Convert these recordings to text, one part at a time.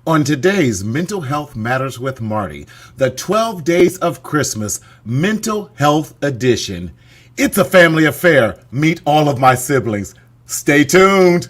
On today's Mental Health Matters with Marty, the 12 Days of Christmas Mental Health Edition. It's a family affair. Meet all of my siblings. Stay tuned.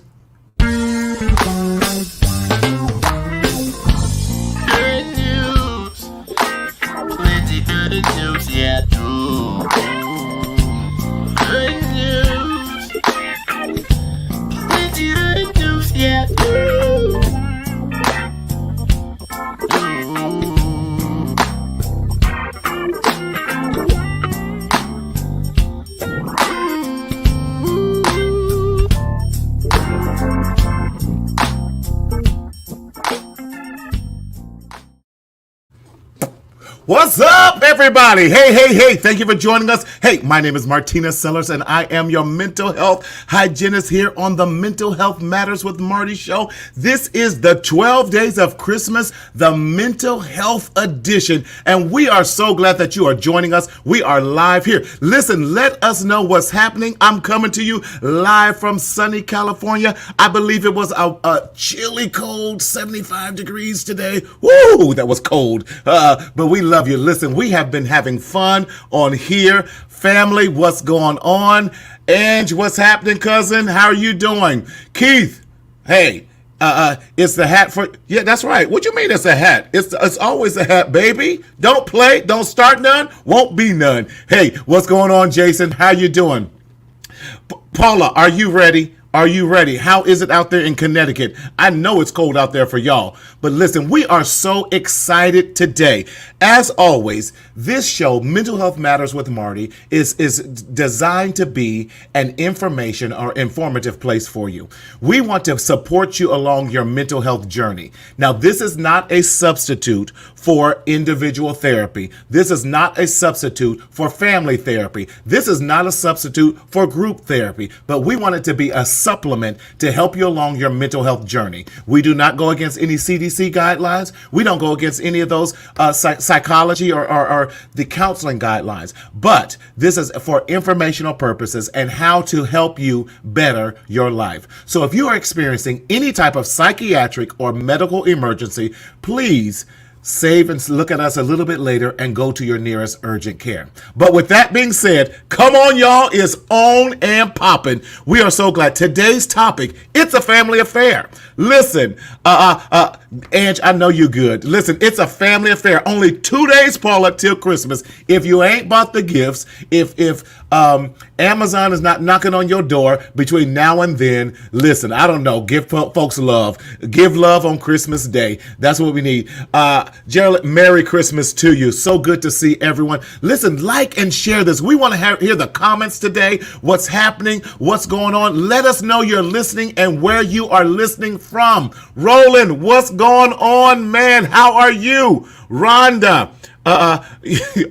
What's up, everybody? Hey. Thank you for joining us. Hey, my name is Martina Sellers, and I am your mental health hygienist here on the Mental Health Matters with Marty show. This is the 12 Days of Christmas, the Mental Health Edition, and we are so glad that you are joining us. We are live here. Listen, let us know what's happening. I'm coming to you live from sunny California. I believe it was a chilly, cold 75 degrees today. Woo, that was cold, but we love you. Listen, we have been having fun on here. Family, what's going on? Ange, what's happening, cousin? How are you doing? Keith, hey, it's the hat for, yeah, that's right. What you mean it's a hat? It's always a hat, baby. Don't play, don't start none, won't be none. Hey, what's going on, Jason? How you doing? Paula, are you ready? Are you ready? How is it out there in Connecticut? I know it's cold out there for y'all, but listen, we are so excited today. As always, this show, Mental Health Matters with Marty, is designed to be an information or informative place for you. We want to support you along your mental health journey. Now, this is not a substitute for individual therapy. This is not a substitute for family therapy. This is not a substitute for group therapy, but we want it to be a supplement to help you along your mental health journey. We do not go against any CDC guidelines. We don't go against any of those psychology or the counseling guidelines. But this is for informational purposes and how to help you better your life. So if you are experiencing any type of psychiatric or medical emergency, please save and look at us a little bit later and go to your nearest urgent care. But with that being said, come on, y'all, it's on and popping. We are so glad. Today's topic, it's a family affair. Listen, Ange, I know you good. Listen, it's a family affair. Only 2 days, Paula, till Christmas. If you ain't bought the gifts, if Amazon is not knocking on your door between now and then, listen, I don't know, give folks love. Give love on Christmas Day. That's what we need. Gerald, Merry Christmas to you. So good to see everyone. Listen, like and share this. We want to hear the comments today. What's happening? What's going on? Let us know you're listening and where you are listening from. Roland, what's going on, man? How are you? Rhonda.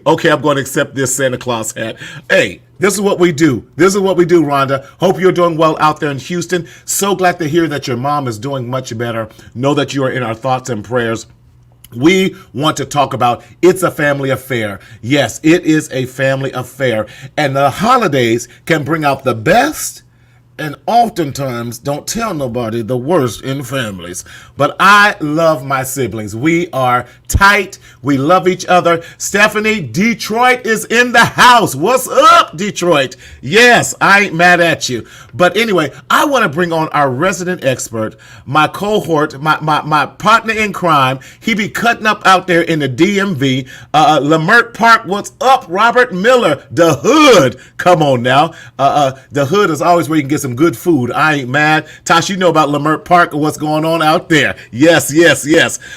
Okay, I'm going to accept this Santa Claus hat. Hey, this is what we do. This is what we do, Rhonda. Hope you're doing well out there in Houston. So glad to hear that your mom is doing much better. Know that you are in our thoughts and prayers. We want to talk about it's a family affair. Yes, it is a family affair. And the holidays can bring out the best and oftentimes don't tell nobody the worst in families. But I love my siblings. We are tight. We love each other. Stephanie, Detroit is in the house. What's up, Detroit? Yes, I ain't mad at you. But anyway, I want to bring on our resident expert, my cohort, my partner in crime. He be cutting up out there in the DMV. Leimert Park, what's up? Robert Miller, the hood. Come on now. The hood is always where you can get some good food. I ain't mad. Tosh, you know about Leimert Park and what's going on out there. Yes.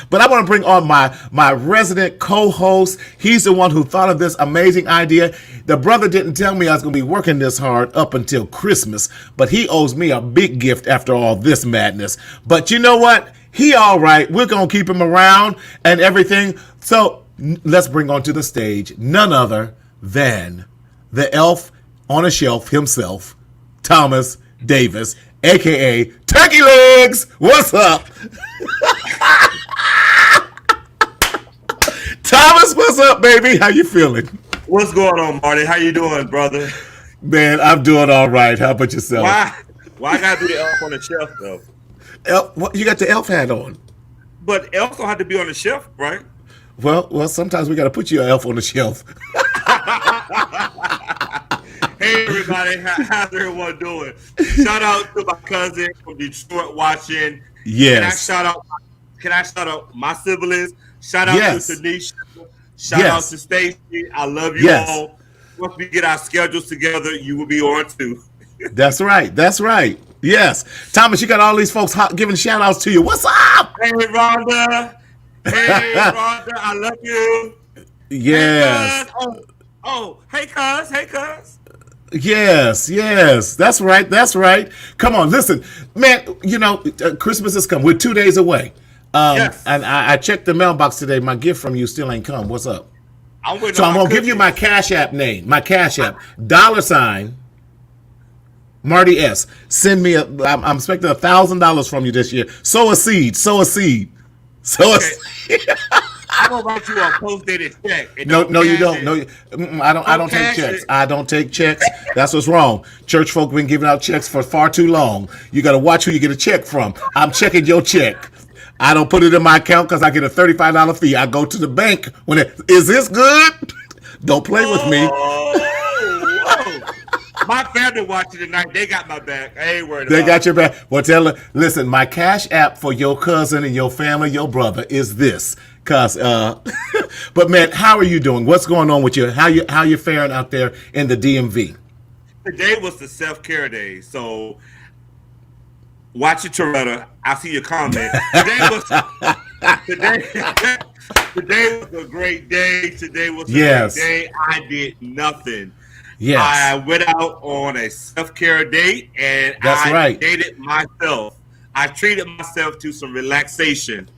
But I want to bring on my resident co-host. He's the one who thought of this amazing idea. The brother didn't tell me I was going to be working this hard up until Christmas, but he owes me a big gift after all this madness. But you know what? He all right. We're going to keep him around and everything. So let's bring onto the stage none other than the elf on a shelf himself, Thomas Davis, a.k.a. Turkey Legs. What's up? Thomas, what's up, baby? How you feeling? What's going on, Marty? How you doing, brother? Man, I'm doing all right. How about yourself? Why I gotta be the elf on the shelf, though? You got the elf hat on. but it also had to be on the shelf, right? Well, sometimes we got to put you an elf on the shelf. Hey everybody, how's everyone doing? Shout out to my cousin from Detroit watching. Yes. Can I shout out my siblings? Shout out Yes. to Tanisha. Shout Yes. out to Stacy. I love you Yes. all. Once we get our schedules together, you will be on too. That's right. That's right. Yes. Thomas, you got all these folks giving shout outs to you. What's up? Hey Rhonda. Hey Rhonda, I love you. Yes. Hey, cuz. Hey cuz. Hey cuz. Yes. That's right. That's right. Come on, listen, man. You know, Christmas has come. We're 2 days away. Yes. And I checked the mailbox today. My gift from you still ain't come. What's up? I'm waiting So on I'm my gonna give you cookies. my Cash App name. My Cash App $ Marty S. Send me I'm expecting $1,000 from you this year. Sow a seed. Sow a seed. Sow a Okay. seed. I'm gonna write you a post-dated check. And No, you cash don't. it. No, I don't. I don't take cash checks. it. I don't take checks. That's what's wrong. Church folk been giving out checks for far too long. You got to watch who you get a check from. I'm checking your check. I don't put it in my account because I get a $35 fee. I go to the bank when is this good? Don't play with me. Whoa. My family watching tonight. They got my back. I ain't worried They about got your back. Well, tell her. Listen, my Cash App for your cousin and your family, your brother, is this. But man, how are you doing? What's going on with you? How you faring out there in the DMV? Today was the self-care day, so watch it, Toretta. I see your comment. Today, today was a great day. Today was a Yes. great day. I did nothing. Yes. I went out on a self-care date and That's I right. dated myself. I treated myself to some relaxation.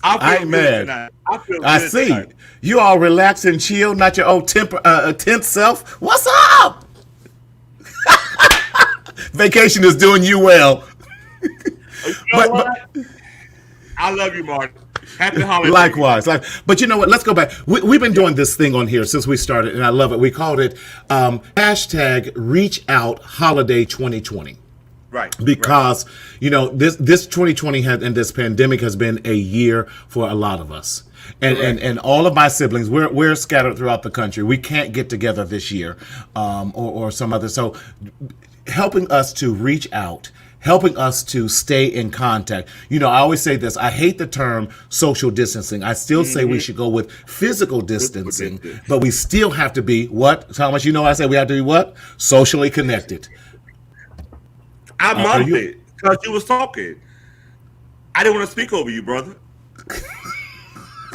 I I feel ain't good mad. tonight. I feel I good see. tonight. You all relaxed and chill, not your old tense self. What's up? Vacation is doing you well. You know But- what? I love you, Martin. Happy holidays. Likewise. But you know what? Let's go back. We've been doing this thing on here since we started, and I love it. We called it hashtag Reach Out Holiday 2020. Right. Because you know this 2020 and this pandemic has been a year for a lot of us, and all of my siblings we're scattered throughout the country. We can't get together this year, or some other. So helping us to reach out, helping us to stay in contact. You know, I always say this. I hate the term social distancing. I still say we should go with physical distancing, distancing. but we still have to be what? Thomas, you know I say we have to be what? Socially connected. I Are mumbed you- it because you was talking. I didn't want to speak over you, brother.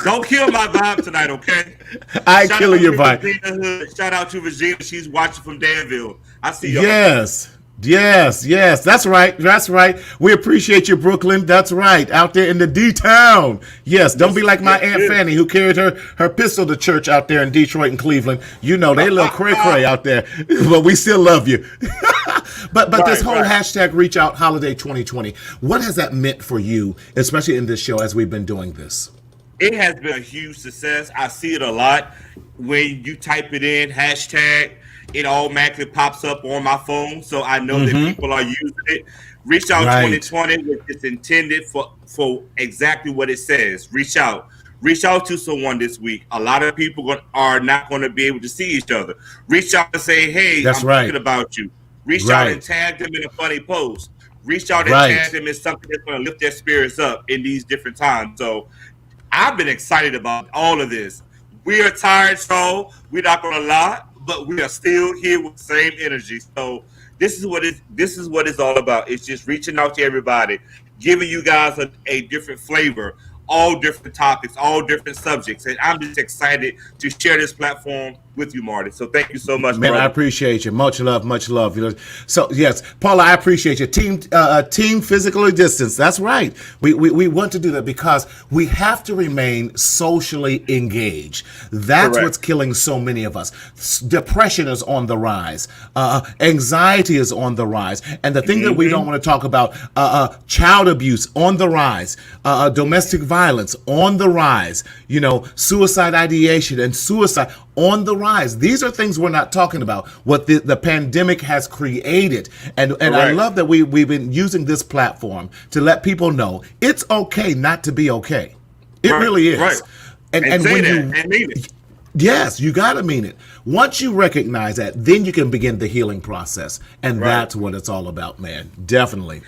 Don't kill my vibe tonight, okay? I ain't Shout killing out your to vibe. Regina Hood. Shout out to Regina. She's watching from Danville. I see you. Yes. That's right. We appreciate you, Brooklyn. That's right. Out there in the D-town. Yes, don't be like my Aunt yes. Fanny who carried her pistol to church out there in Detroit and Cleveland. You know, they a little cray-cray out there, but we still love you. But this whole right. hashtag Reach Out Holiday 2020, what has that meant for you, especially in this show as we've been doing this? It has been a huge success. I see it a lot. When you type it in, hashtag, it automatically pops up on my phone. So I know that people are using it. Reach Out Right. 2020, which is intended for exactly what it says. Reach out. Reach out to someone this week. A lot of people are not going to be able to see each other. Reach out and say, hey, That's I'm right. thinking about you. Reach Right. out and tag them in a funny post. Reach out and Right. tag them in something that's going to lift their spirits up in these different times. So I've been excited about all of this. We are tired, so we're not going to lie, but we are still here with the same energy. So this is what it's all about. It's just reaching out to everybody, giving you guys a different flavor, all different topics, all different subjects. And I'm just excited to share this platform with you, Marty. So thank you so much, Man, I brother. appreciate you. Much love, much love. You know, so yes, Paula, I appreciate you. Team physically distance. That's right. We want to do that because we have to remain socially engaged. That's Correct. what's killing so many of us. Depression is on the rise. Anxiety is on the rise. And the thing that we don't want to talk about, child abuse on the rise, domestic violence on the rise. You know, suicide ideation and suicide on the rise. rise. These are things we're not talking about, what the pandemic has created. And I love that we've been using this platform to let people know it's okay not to be okay. It really is. Right. And say when that you and mean it. Yes, you got to mean it. Once you recognize that, then you can begin the healing process. And that's what it's all about, man. Definitely.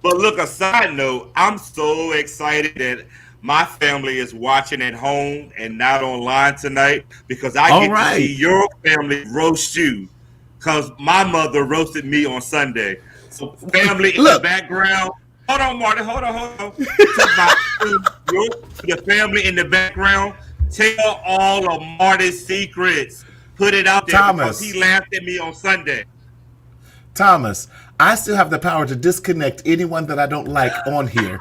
But look, a side note, I'm so excited that my family is watching at home and not online tonight because I get to see your family roast you because my mother roasted me on Sunday. So family in the background. Hold on, Marty. Hold on. To the family in the background, tell all of Marty's secrets. Put it out there because he laughed at me on Sunday. Thomas, I still have the power to disconnect anyone that I don't like on here.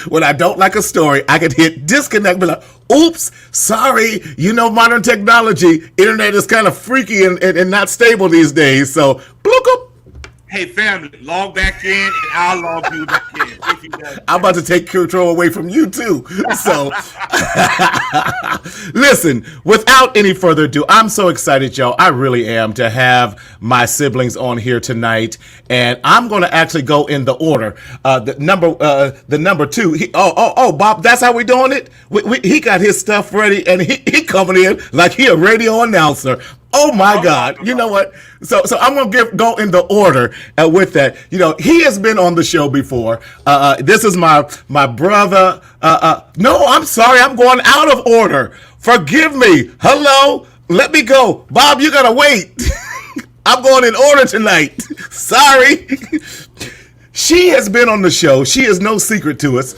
When I don't like a story, I can hit disconnect, be like, oops, sorry. You know, modern technology, internet is kind of freaky and not stable these days. So, bloop. Hey, family, log back in and I'll log you back in. If you I'm about to take control away from you, too. So, listen, without any further ado, I'm so excited, y'all. I really am to have my siblings on here tonight. And I'm going to actually go in the order. The number two. Bob, that's how we doing it? He got his stuff ready and he coming in like he a radio announcer. Oh my God! You know what? So I'm gonna go in the order with that. You know, he has been on the show before. This is my brother. No, I'm sorry. I'm going out of order. Forgive me. Hello. Let me go. Bob, you gotta wait. I'm going in order tonight. Sorry. She has been on the show. She is no secret to us.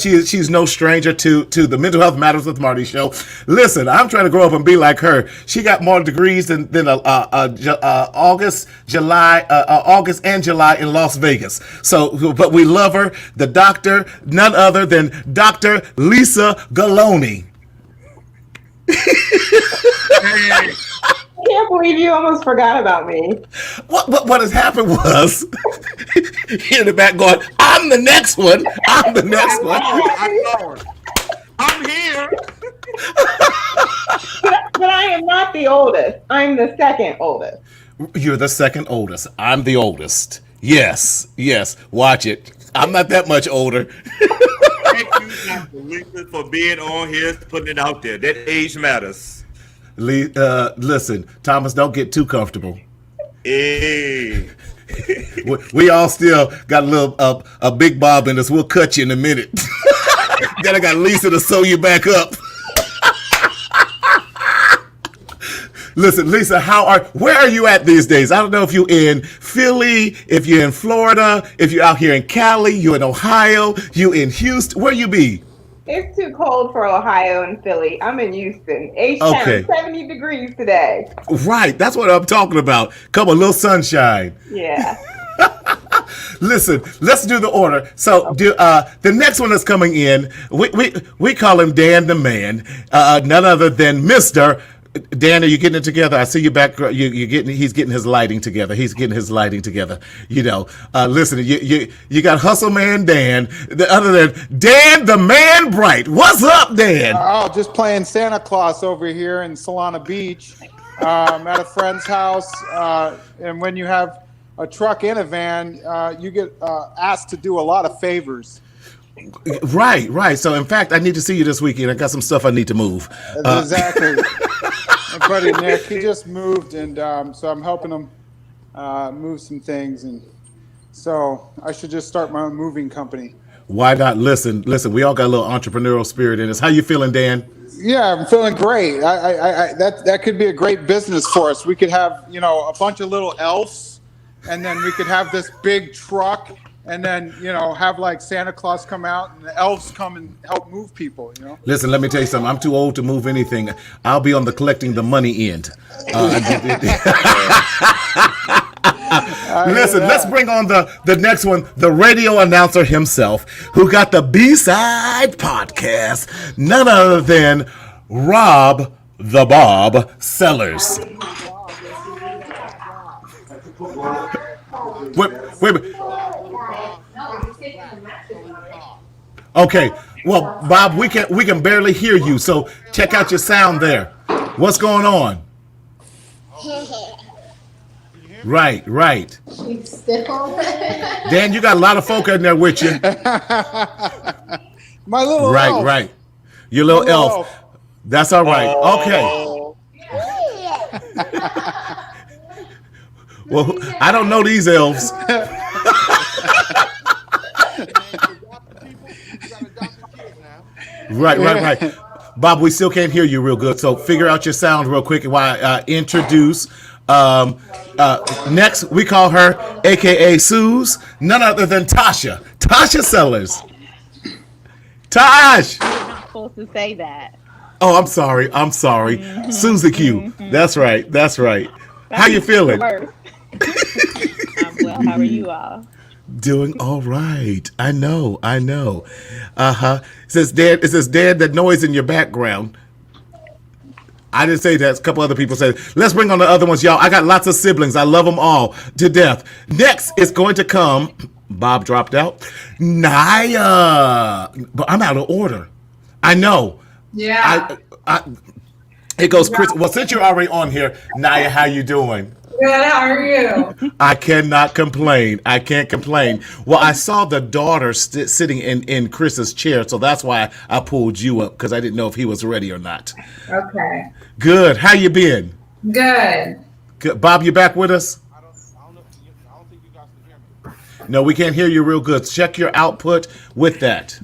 She's no stranger to the Mental Health Matters with Marty show. Listen, I'm trying to grow up and be like her. She got more degrees than August and July in Las Vegas. So, but we love her. The doctor, none other than Dr. Lisa Galoni. Hey. I can't believe you almost forgot about me. What has happened was, in the back going, I'm the next one. I'm the next one. I'm here. But I am not the oldest. I'm the second oldest. You're the second oldest. I'm the oldest. Yes. Watch it. I'm not that much older. Thank you, Dr. Lisa, for being on here, putting it out there. That age matters. Listen, Thomas, don't get too comfortable. Hey. We all still got a little a big bob in us. We'll cut you in a minute. Then I got Lisa to sew you back up. Listen, Lisa, where are you at these days? I don't know if you're in Philly, if you're in Florida, if you're out here in Cali, you in Ohio, you in Houston. Where you be? It's too cold for Ohio and Philly. I'm in Houston. H-Town, 70 degrees today. Right, that's what I'm talking about. Come on, a little sunshine. Yeah. Listen, let's do the order. So, the next one that's coming in, we call him Dan the Man, none other than Mr. Dan, are you getting it together? I see you back. He's getting his lighting together. You know, listen, you got Hustle Man Dan, the other than Dan the Man Bright. What's up, Dan? Just playing Santa Claus over here in Solana Beach, at a friend's house. And when you have a truck and a van, you get asked to do a lot of favors. Right. So, in fact, I need to see you this weekend. I got some stuff I need to move. Exactly. My buddy Nick, he just moved, and so I'm helping him move some things, and so I should just start my own moving company. Why not? Listen. We all got a little entrepreneurial spirit in us. How you feeling, Dan? Yeah, I'm feeling great. That could be a great business for us. We could have, a bunch of little elves, and then we could have this big truck. And then, have like Santa Claus come out and the elves come and help move people, Listen, let me tell you something. I'm too old to move anything. I'll be on the collecting the money end. Listen, let's bring on the next one, the radio announcer himself, who got the B-Side podcast, none other than Rob the Bob Sellers. Wait. Okay, well, Bob, we can barely hear you, so check out your sound there. What's going on? Right. Dan, you got a lot of folk in there with you. My little elf. Right. Your little elf. That's all right. Okay. Well, I don't know these elves. Right. Bob, we still can't hear you real good, so figure out your sound real quick while I introduce. Next, we call her, a.k.a. Suze, none other than Tasha. Tasha Sellers. Tosh! You're not supposed to say that. Oh, I'm sorry. Susie Q. That's right. How you feeling? I'm well. How are you all? Doing all right. I know. It says Dad, that noise in your background. I didn't say that. A couple other people said, let's bring on the other ones, y'all. I got lots of siblings. I love them all to death. Next is going to come, Bob dropped out, Naya. But I'm out of order. I know. Yeah. It goes, Chris. Well, since you're already on here, Naya, how you doing? Good. How are you? I cannot complain. I can't complain. Well, I saw the daughter sitting in Chris's chair, so that's why I pulled you up, because I didn't know if he was ready or not. Okay. Good. How you been? Good. Good. Bob, you back with us? I don't think you guys can hear me. No, we can't hear you real good. Check your output with that.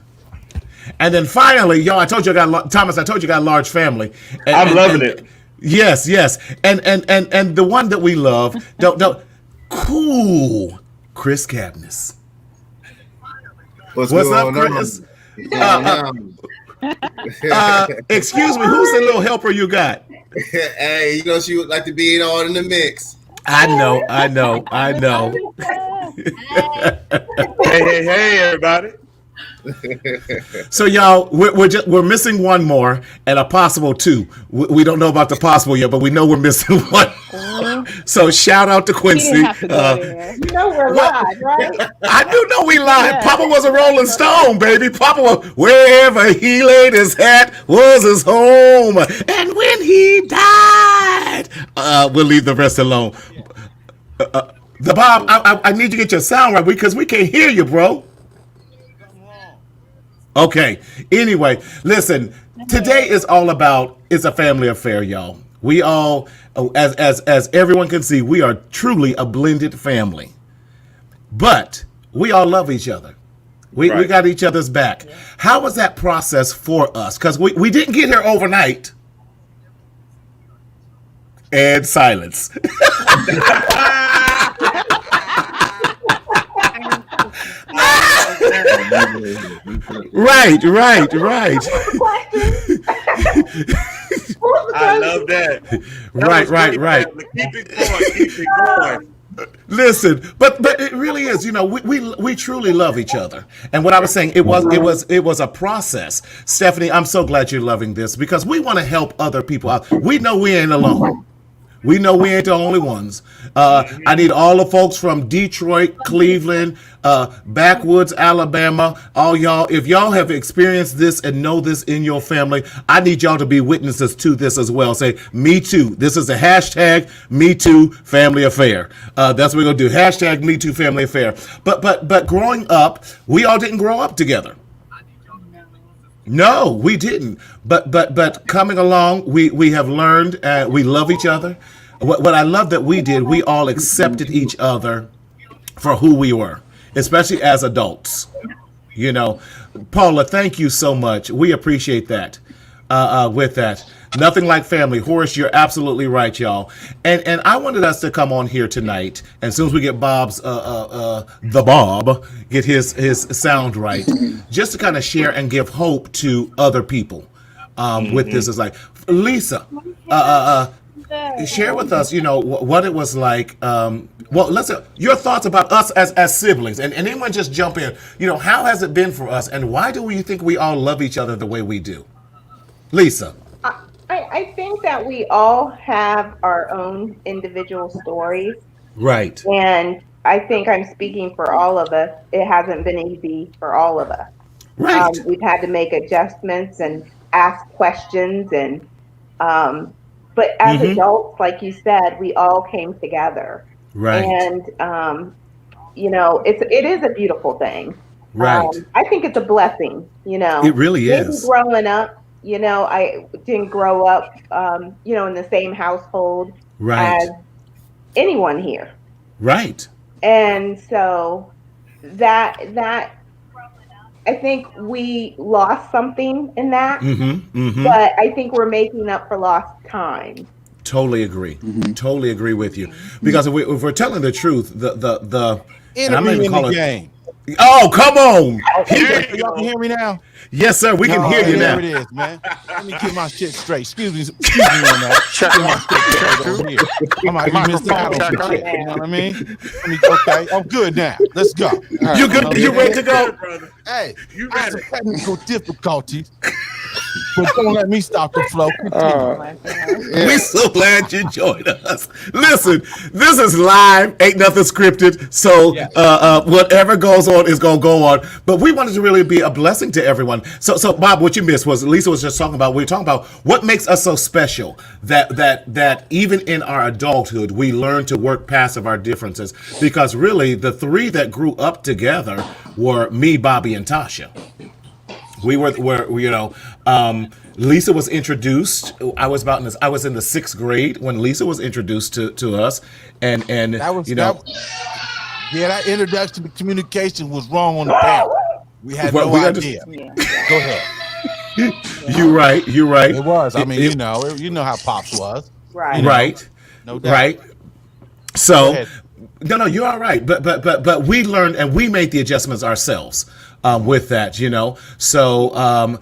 And then finally, y'all, I told you I got a large family. I'm loving it. Yes. And the one that we love, don't cool Chris Cabness. What's up, Chris? Excuse me, who's the little helper you got? Hey, she would like to be all in the mix. I know. Hey, everybody. So y'all, we're missing one more and a possible two. We don't know about the possible yet, but we know we're missing one. So shout out to Quincy. We're live, right? I do know we lied. Yeah. Papa was a Rolling Stone, baby. Papa was wherever he laid his hat was his home. And when he died, we'll leave the rest alone. The Bob, I need to get your sound right because we can't hear you, bro. Okay. Anyway, listen. Today is all about. It's a family affair, y'all. We all, as everyone can see, we are truly a blended family. But we all love each other. We got each other's back. Yeah. How was that process for us? Because we didn't get here overnight. And silence. Right. I love that. Right. Keep it going. Listen, but it really is. We truly love each other. And what I was saying, it was a process. Stephanie, I'm so glad you're loving this because we want to help other people out. We know we ain't alone. We know we ain't the only ones. I need all the folks from Detroit, Cleveland, backwoods, Alabama, all y'all. If y'all have experienced this and know this in your family, I need y'all to be witnesses to this as well. Say, me too. This is a hashtag Me Too Family Affair. That's what we're going to do. Hashtag Me Too Family Affair. But growing up, we all didn't grow up together. No, we didn't. But coming along, we have learned. We love each other. What I love that we did, we all accepted each other for who we were, especially as adults. Paula, thank you so much. We appreciate that. With that, nothing like family. Horace, you're absolutely right, y'all. And I wanted us to come on here tonight, and as soon as we get Bob's the Bob get his sound right, just to kind of share and give hope to other people. With this is like Lisa. Share with us, what it was like. Your thoughts about us as siblings, and anyone just jump in. How has it been for us, and why do you think we all love each other the way we do? Lisa. I think that we all have our own individual stories. Right. And I think I'm speaking for all of us. It hasn't been easy for all of us. Right. We've had to make adjustments and ask questions and But as adults, like you said, we all came together. Right. And, you know, it is a beautiful thing. Right. I think it's a blessing, you know. It really Maybe is. growing up, you know, I didn't grow up, you know, in the same household Right. as anyone here. Right. And so that I think we lost something in that, but I think we're making up for lost time. Totally agree. Totally agree with you. Because if we're telling the truth, the and I'm not even calling game. Oh, come on! Y'all can hear me now? Yes, sir. We can hear you now. There it is, man. Let me get my shit straight. Excuse me on that. Check my shit straight over here. I might be missing out on some shit. You know what I mean? Okay, I'm good now. Let's go. Right, you good? You ready to go? Brother. Hey, You I have ready? some technical difficulties, but don't let me stop the flow. We're so glad you joined us. Listen, this is live. Ain't nothing scripted. So whatever goes on is gonna go on. But we wanted to really be a blessing to everyone. So Bob, what you missed was Lisa was just talking about. We were talking about what makes us so special. That even in our adulthood, we learn to work past of our differences. Because really, the three that grew up together were me, Bobby, and Tasha. We were you know. Lisa was introduced. I was in the 6th grade when Lisa was introduced to us, and That was, you know. that introduction to communication was wrong on the panel. We had Well, no we got idea. Yeah. Go ahead. You're right. It was. I mean, you know how Pops was. Right. You know, Right. No doubt. Right. Go So, ahead. no, you're all right. But we learned and we made the adjustments ourselves with that, you know. So,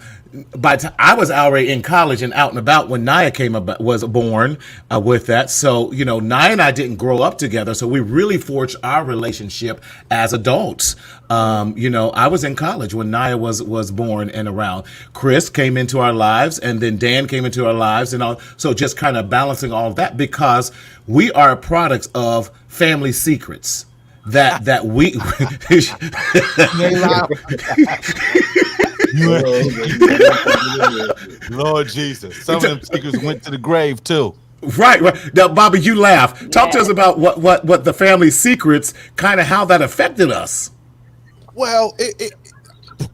I was already in college and out and about when Naya was born with that. So, you know, Naya and I didn't grow up together. So we really forged our relationship as adults. You know, I was in college when Naya was born and around. Chris came into our lives, and then Dan came into our lives, and all. So just kind of balancing all of that, because we are products of family secrets that we. Lord Jesus. Some of them secrets went to the grave too. Right. Now, Bobby, you laugh. Talk to us about what the family secrets, kind of how that affected us. Well,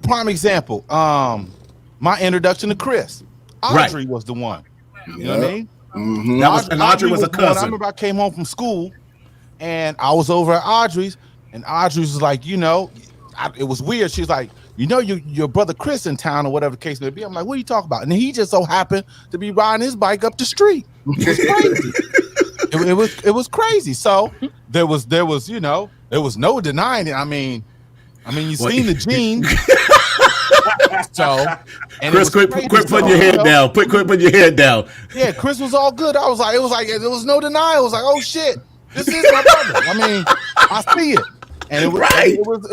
prime example. My introduction to Chris. Audrey was the one. You know what I mean? And Audrey was a the one. I cousin. remember I came home from school and I was over at Audrey's, and Audrey's was like, you know, it was weird. She was like, you know, your brother Chris in town or whatever the case may be. I'm like, what are you talking about? And he just so happened to be riding his bike up the street. It was crazy. it was crazy. So there was, you know, there was no denying it. I mean, you seen the gene. So, and Chris, quit putting your head down. Quit putting your head down. Yeah, Chris was all good. It was no denial. It was like, oh shit, this is my brother. I mean, I see it, and it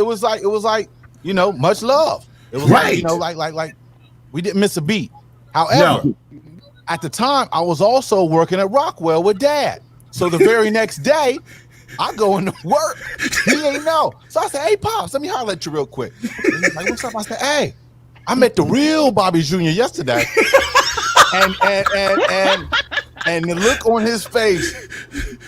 was like, you know, much love. It was like, you know, like we didn't miss a beat. However, at the time, I was also working at Rockwell with Dad. So the very next day, I go into work. He ain't know. So I said, hey, Pops, let me holler at you real quick. And he's like, what's up? I said, hey, I met the real Bobby Jr. yesterday. and the look on his face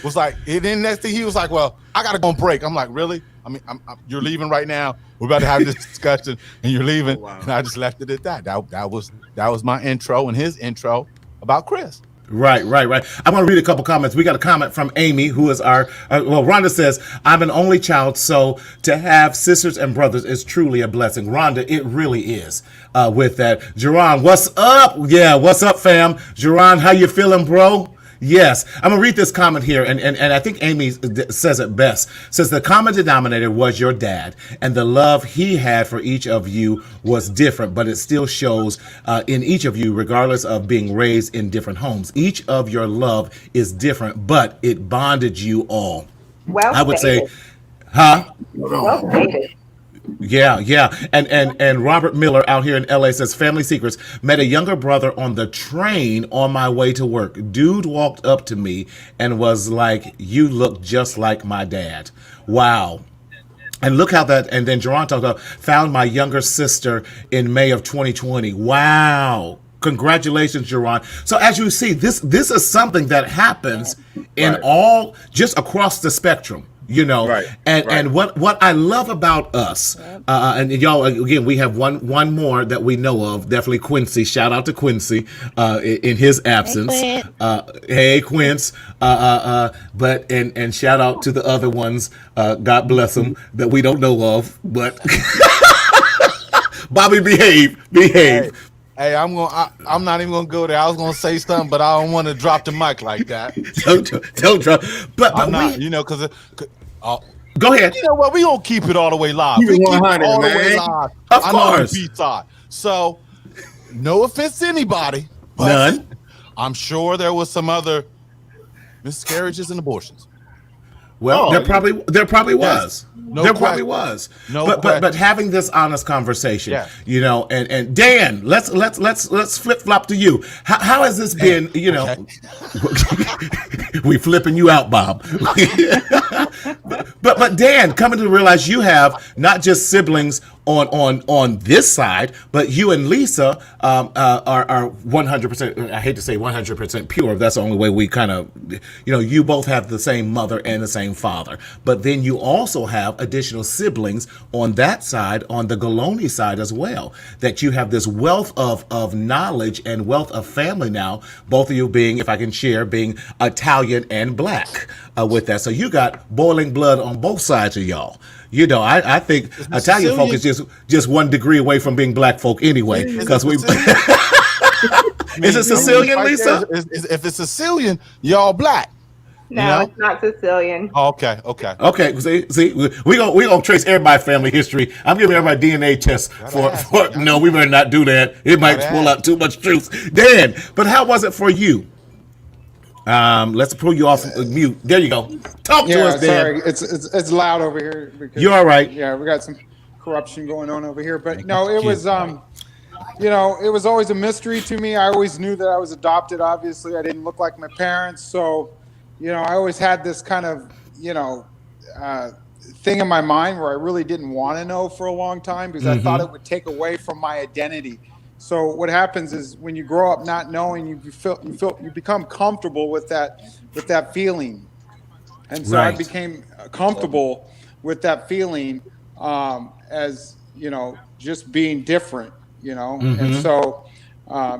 was like, and then next thing he was like, well, I got to go on break. I'm like, really? I mean, you're leaving right now. We're about to have this discussion and you're leaving. Oh, wow. And I just left it at that. That was my intro and his intro about Chris. Right. I'm going to read a couple comments. We got a comment from Amy, who is Rhonda says, I'm an only child, so to have sisters and brothers is truly a blessing. Rhonda, it really is with that. Jerron, what's up? Yeah, what's up, fam? Jerron, how you feeling, bro? Yes. I'm going to read this comment here, and I think Amy says it best. Says the common denominator was your dad, and the love he had for each of you was different, but it still shows in each of you, regardless of being raised in different homes. Each of your love is different, but it bonded you all. Well, I would say, huh? Well stated. Yeah. And Robert Miller out here in LA says, family secrets, met a younger brother on the train on my way to work. Dude walked up to me and was like, you look just like my dad. Wow. And look how that, and then Jerron talked about, found my younger sister in May of 2020. Wow. Congratulations, Jerron. So as you see, this is something that happens in all, just across the spectrum. You know, Right, and what I love about us, and y'all, again, we have one more that we know of. Definitely Quincy. Shout out to Quincy in his absence. Hey, Quince. But and shout out to the other ones. God bless them that we don't know of. But Bobby, behave. Hey, I'm not even gonna go there. I was gonna say something, but I don't want to drop the mic like that. Don't drop. But I'm not, we, you know, because go ahead. you know what? We gonna keep it all the way live. Keep it We keep it 100, all the way man. live. Of I know on the course. beat side. So, no offense to anybody, but None. I'm sure there was some other miscarriages and abortions. Well, there probably was. No there question. probably was. No but question. having this honest conversation, Yeah. you know, and Dan, let's flip flop to you. How has this been? You know, we flipping you out, Bob. but Dan, coming to realize you have not just siblings on this side, but you and Lisa are 100%. I hate to say 100% pure. That's the only way we kind of, you know, you both have the same mother and the same father. But then you also have additional siblings on that side, on the Galoni side as well. That you have this wealth of knowledge and wealth of family now. Both of you being, if I can share, being Italian and black with that. So you got boiling blood on both sides of y'all. You know, I think Italian folk is just 1 degree away from being black folk anyway, because we. Is it Sicilian, Lisa? If it's Sicilian, y'all black. No, You know? it's not Sicilian. Oh, okay. Okay, see, we gonna trace everybody's family history. I'm giving everybody DNA tests for. No, we better not do that. It might pull out too much truth. Dan, but how was it for you? Let's pull you off mute. There you go. Talk to us, Dan. sorry, it's loud over here. Because, You're all right. Yeah, we got some corruption going on over here, but no, it was you know, it was always a mystery to me. I always knew that I was adopted. Obviously, I didn't look like my parents, so you know, I always had this kind of, you know, thing in my mind where I really didn't want to know for a long time because I thought it would take away from my identity. So what happens is when you grow up not knowing, you become comfortable with that feeling, and so I Right. became comfortable with that feeling as, you know, just being different, you know, and so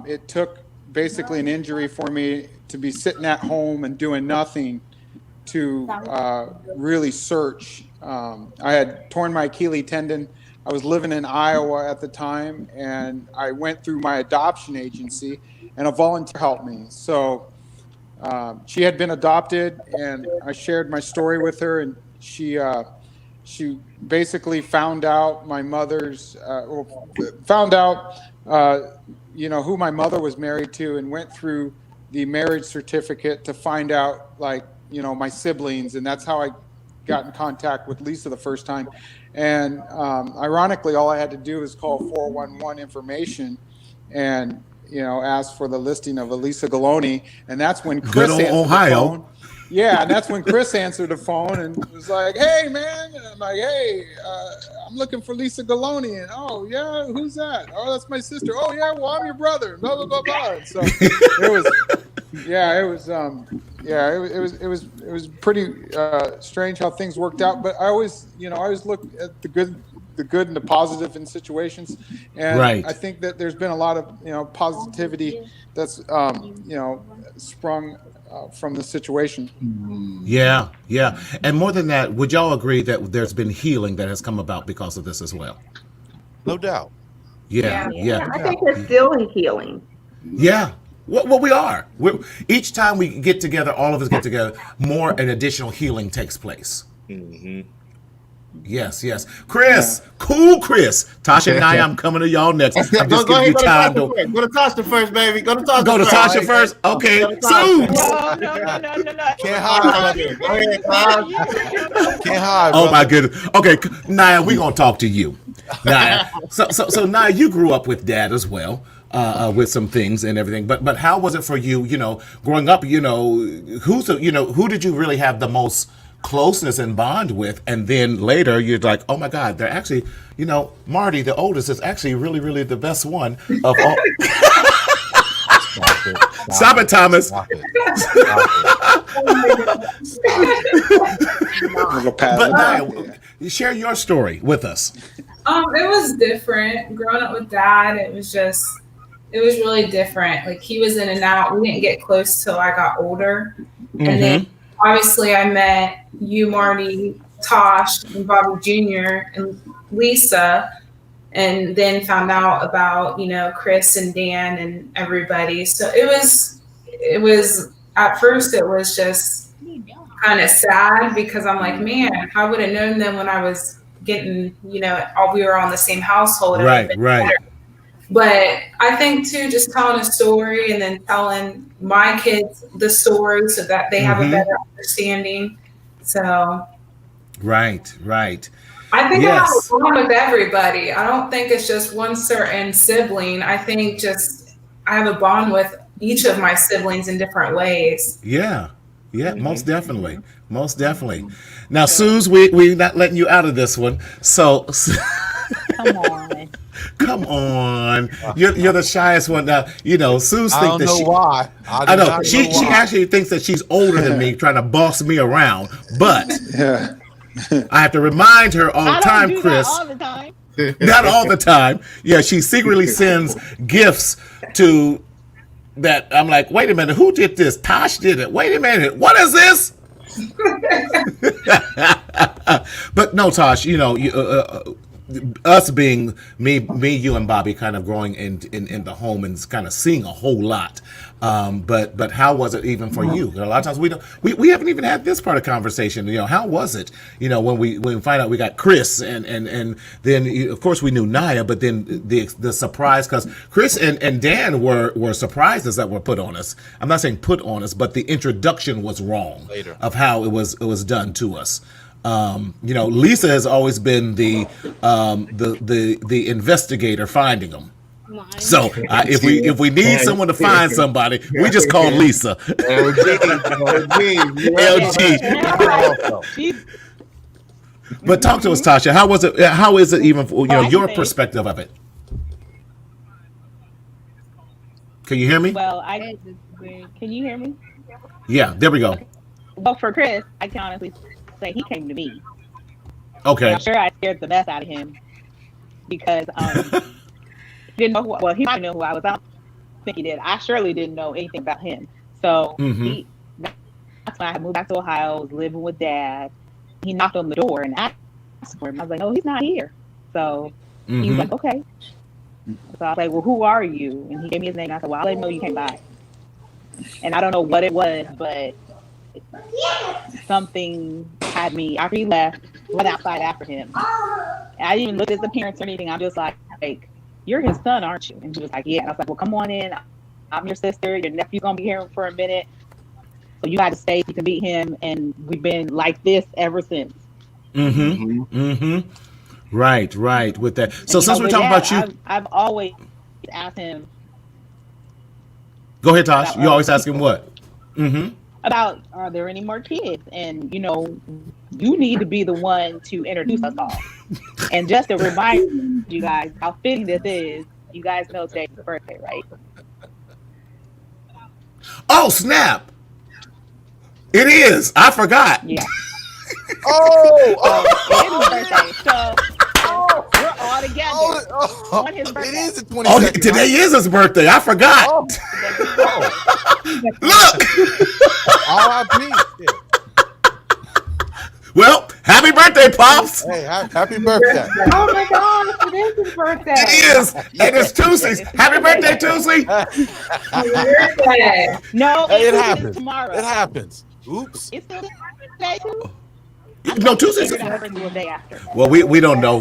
it took basically an injury for me to be sitting at home and doing nothing to really search. I had torn my Achilles tendon. I was living in Iowa at the time, and I went through my adoption agency, and a volunteer helped me. So she had been adopted, and I shared my story with her, and she basically found out my mother's, you know, who my mother was married to, and went through the marriage certificate to find out, like, you know, my siblings, and that's how I got in contact with Lisa the first time. And ironically, all I had to do was call 411 information and, you know, ask for the listing of Elisa Galoni, and that's when Chris old answered Ohio. the phone. Yeah, and that's when Chris answered the phone and was like, "Hey, man," and I'm like, "Hey, I'm looking for Lisa Galoni," and "Oh, yeah, who's that?" "Oh, that's my sister." "Oh, yeah, well, I'm your brother." Blah blah blah blah. And so it was, it was pretty strange how things worked out. But I always look at the good and the positive in situations, and Right. I think that there's been a lot of, you know, positivity that's you know, sprung from the situation. Yeah. And more than that, would y'all agree that there's been healing that has come about because of this as well? No doubt. Yeah. I think we're still in healing. Yeah. Well, we are. Each time we get together, all of us get together, more and additional healing takes place. Yes. Chris, cool Chris. Tasha and I, I'm coming to y'all next. I'm just Go giving you time to to Tasha first, baby. Go to Tasha go to first. Tasha first. Okay. Go to Suits. No. Can't hide. Go ahead, Tasha. Can't hide. Oh brother. my goodness. Okay, Naya, we're gonna talk to you. Naya. So Naya, you grew up with dad as well, with some things and everything. But how was it for you? You know, growing up. You know, who did you really have the most closeness and bond with? And then later, you're like, oh my God, they're actually, you know, Marty, the oldest, is actually really, really the best one of all. Stop it, Thomas. Stop it. But Naya, share your story with us. It was different. Growing up with Dad, it was really different. Like, he was in and out. We didn't get close till I got older. And then obviously I met you, Marty, Tosh, and Bobby Jr. and Lisa, and then found out about, Chris and Dan and everybody. So it was at first it was just kind of sad, because I'm like, man, I would have known them when I was getting, we were on the same household. Right. But I think too, just telling a story and then telling my kids the story so that they have a better understanding. So. Right. I think I have a bond with everybody. I don't think it's just one certain sibling. I think I have a bond with each of my siblings in different ways. Yeah, most definitely. Now, Suze, we're not letting you out of this one. So, come on. You're the shyest one. Now, Suze I thinks don't that know why. I know she actually thinks that she's older than me, trying to boss me around. But I have to remind her all the time, Chris. All the time. Not all the time. Yeah, she secretly sends gifts to that. I'm like, wait a minute, who did this? Tosh did it. Wait a minute, what is this? But no, Tosh, us being me, you and Bobby kind of growing in the home and kind of seeing a whole lot. But how was it even for you? A lot of times we haven't even had this part of conversation. How was it? When we find out we got Chris and then of course we knew Naya, but then the surprise, because Chris and Dan were surprises that were put on us. I'm not saying put on us, but the introduction was wrong Later. Of how it was done to us. Lisa has always been the investigator finding them. So if we need someone to find somebody, we just call Lisa. LG. But talk to us, Tasha. How was it? How is it even? Your perspective of it. Can you hear me? Well, can you hear me? Yeah, there we go. Well, for Chris, I can honestly say he came to me. Okay. I'm sure I scared the mess out of him because he didn't know he might know who I was. I don't think he did. I surely didn't know anything about him. So that's when I moved back to Ohio, was living with Dad. He knocked on the door and asked for him. I was like, no, he's not here. So he was like, okay. So I was like, well, who are you? And he gave me his name. I said, well, I'll let him know you came by. And I don't know what it was, but something had me. After he left, went outside after him. And I didn't even look at his appearance or anything. I'm just like, you're his son, aren't you? And he was like, yeah. And I was like, well, come on in. I'm your sister. Your nephew's going to be here for a minute. So you got to stay. You can meet him. And we've been like this ever since. Right. With that. So since we're talking about you. I've always asked him. Go ahead, Tosh. You always ask him what? About, are there any more kids? And, you need to be the one to introduce us all. And just to remind you guys how fitting this is, you guys know today's his birthday, right? Oh, snap. It is. I forgot. Yeah. Oh, It's his birthday. So we're all together on his birthday. it is the 22nd. Oh, today is his birthday. I forgot. Look. R.I.P. Well, happy birthday, Pops. Hey, happy birthday. Oh my gosh, it is his birthday. It is. And it's Tuesday. Happy birthday, Tuesday. No, Hey, it it's happens. tomorrow. It happens. Oops. It's still today too. No, Tuesday's. The day after. Well, we don't know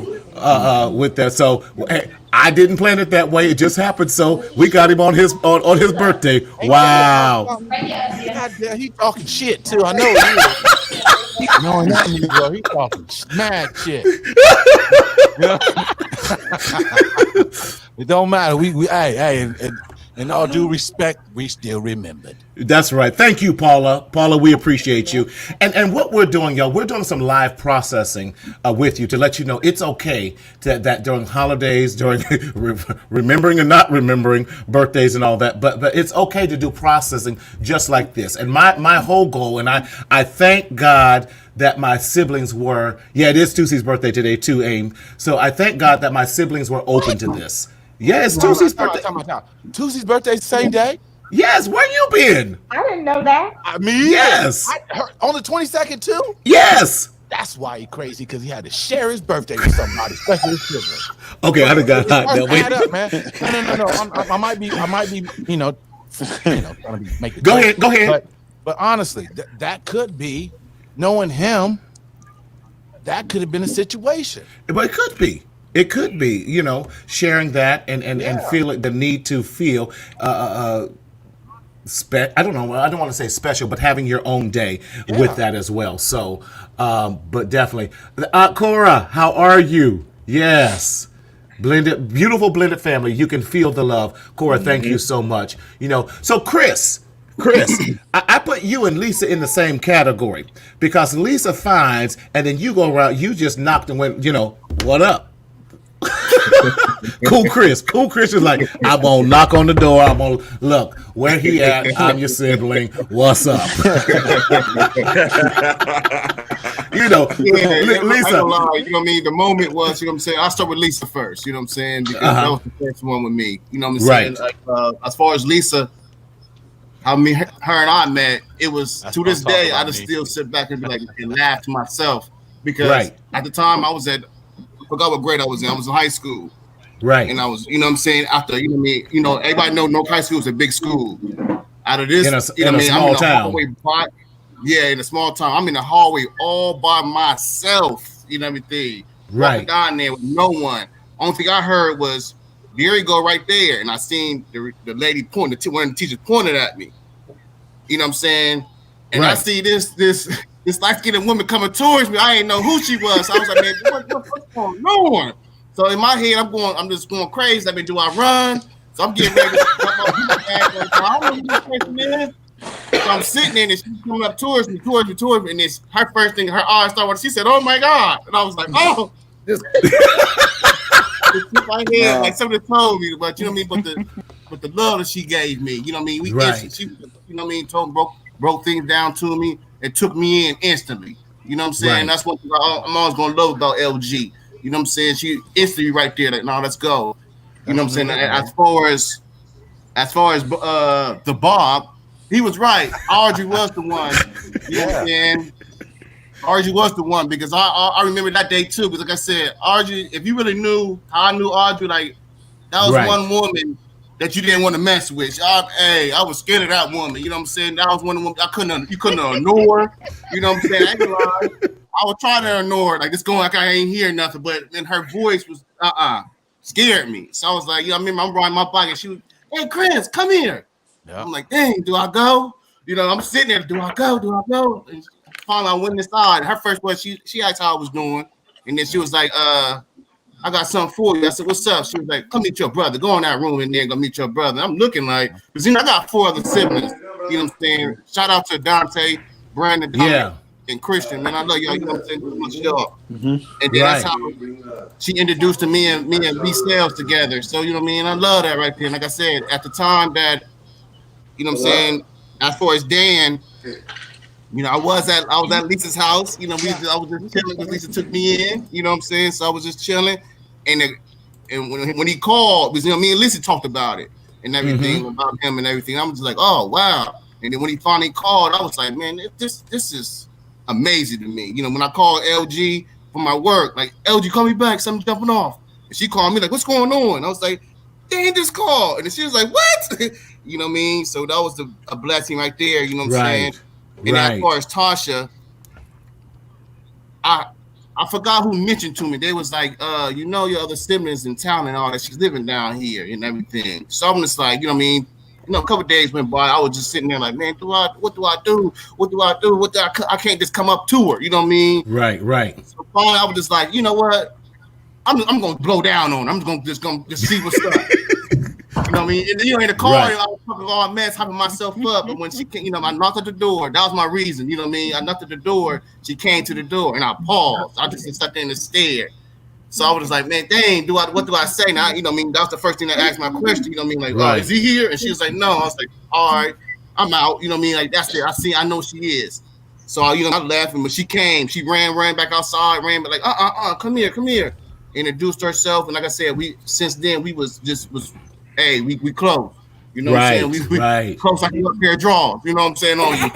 with that. So hey, I didn't plan it that way. It just happened. So we got him on his birthday. Wow. Yeah, he talking shit too. I know he is. Knowing that Negro, he talking mad shit. It don't matter. We hey, in all due respect, we still remembered. That's right. Thank you, Paula. Paula, we appreciate you. And what we're doing, y'all, we're doing some live processing with you to let you know it's okay that during holidays, during remembering and not remembering birthdays and all that, but it's okay to do processing just like this. And my whole goal, and I thank God that my siblings were, it is Tusi's birthday today too, Aim. So I thank God that my siblings were open to this. Yes, Tusi's birthday. Tusi's birthday the same day? Yes, where you been? I didn't know that. I mean, yes. On the 22nd too? Yes. That's why he crazy, because he had to share his birthday with somebody, especially his children. Okay, I done got hot. Add up, man. No. I might be, trying to make it. Go ahead. But honestly, that could be, knowing him, that could have been a situation. But it could be. It could be, sharing that and feeling the need to feel I don't know. I don't want to say special, but having your own day with that as well. So, but definitely, Cora, how are you? Yes, beautiful blended family. You can feel the love, Cora. Thank you so much. So Chris, I put you and Lisa in the same category because Lisa finds, and then you go around. You just knocked and went. What up? Cool Chris is like, I'm gonna knock on the door. I'm gonna look where he at. I'm your sibling. What's up? Lisa. The moment was, I'll start with Lisa first. You know what I'm saying? Because that was the first one with me. You know what I'm saying? Right. As far as Lisa, her and I met. It was to this day. I just still sit back and be like and laugh to myself because at the time I forgot what grade I was in. I was in high school. Right. And I was, after, everybody know North High School is a big school. Out of this, in a small town. In a small town. I'm in the hallway all by myself, everything. Right. Walking down there with no one. Only thing I heard was, there you go right there. And I seen the lady one of the teachers pointed at me. You know what I'm saying? And I see this light-skinned woman coming towards me. I didn't know who she was. So I was like, man, what's going on? So in my head, I'm just going crazy. I mean, do I run? So I'm getting ready to I don't know who this person is. So I'm sitting there and she's coming up towards me, and it's her first thing, her eyes started. She said, "Oh my God!" And I was like, "Oh, this." My head, like somebody told me, but you know what I mean. But the love that she gave me, you know what I mean. She you know what I mean. Broke things down to me. It took me in instantly. You know what I'm saying? Right. That's what I'm always going to love about LG. You know what I'm saying? She instantly right there, like, no, let's go. You know what I'm saying? As far as the Bob, he was right. Audrey was the one. You know what I'm saying? Audrey was the one because I remember that day too. Because like I said, Audrey, if you really knew how I knew Audrey, like that was one woman that you didn't want to mess with. I was scared of that woman. You know what I'm saying? That was one of them. You couldn't ignore her. You know what I'm saying? I ain't gonna lie. I was trying to ignore her, like it's going like I ain't hear nothing. But then her voice was scared me. So I was like, I remember I'm riding my bike and she was, "Hey Chris, come here." Yeah. I'm like, dang, do I go? I'm sitting there, do I go? And finally I went inside. Her first was she asked how I was doing, and then she was like, I got something for you. I said, what's up? She was like, come meet your brother. Go in that room in there and go meet your brother. I'm looking like, because I got 4 other siblings. You know what I'm saying? Shout out to Dante, Brandon, and Christian. Man, I love y'all. You know what I'm saying? Much y'all. And then that's how she introduced to me and B Sales together. So, you know what I mean? I love that right there. And like I said, at the time that, you know what I'm saying, as far as Dan, I was at Lisa's house. I was just chilling because Lisa took me in. You know what I'm saying? So I was just chilling, and when he called, because me and Lisa talked about it and everything about him and everything. I was just like, oh wow. And then when he finally called, I was like, man, this is amazing to me. When I called LG for my work, like LG, call me back, something jumping off, and she called me like, what's going on? I was like, Dan just called, and she was like, what? You know what I mean? So that was a blessing right there. You know what I'm saying? And as far as Tasha, I forgot who mentioned to me. They was like, your other siblings in town and all that. She's living down here and everything. So I'm just like, you know what I mean? A couple of days went by. I was just sitting there like, man, what do I do? I can't just come up to her. You know what I mean? Right. So finally, I was just like, you know what? I'm gonna blow down on her. I'm just gonna see what's up. You know what I mean? And, in the car, Right. I was fucking all mess, hyping myself up. But when she came, I knocked at the door. That was my reason. You know what I mean? I knocked at the door. She came to the door, and I paused. I just sat there and stared. So I was just like, man, dang, what do I say now? You know what I mean? That was the first thing that asked my question. You know what I mean? Like, Right. oh, is he here? And she was like, no. I was like, all right, I'm out. You know what I mean? Like, that's it. I know she is. So, I'm laughing, but she came. She ran back outside, but like, come here. Introduced herself. And like I said, since then, we was hey, we close. You know what I'm saying? We close like a pair of drawers. You know what I'm saying on you.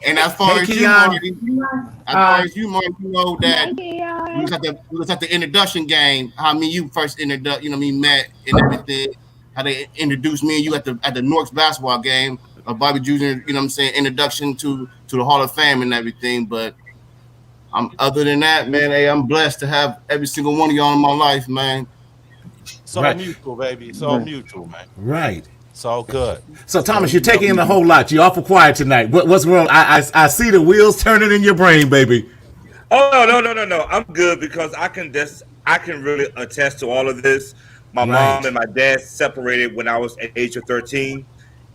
And as far as you, Marty, you know that we was at the introduction game. How me you first introduced, met and everything. How they introduced me and you at the Norks basketball game. Bobby Jr., you know what I'm saying, introduction to the Hall of Fame and everything. But other than that, man, hey, I'm blessed to have every single one of y'all in my life, man. It's all mutual, baby. It's all mutual, man. Right. It's all good. So, Thomas, you're taking in a whole lot. You're awful quiet tonight. What's wrong? I see the wheels turning in your brain, baby. Oh, no. I'm good because I can really attest to all of this. My mom and my dad separated when I was at the age of 13.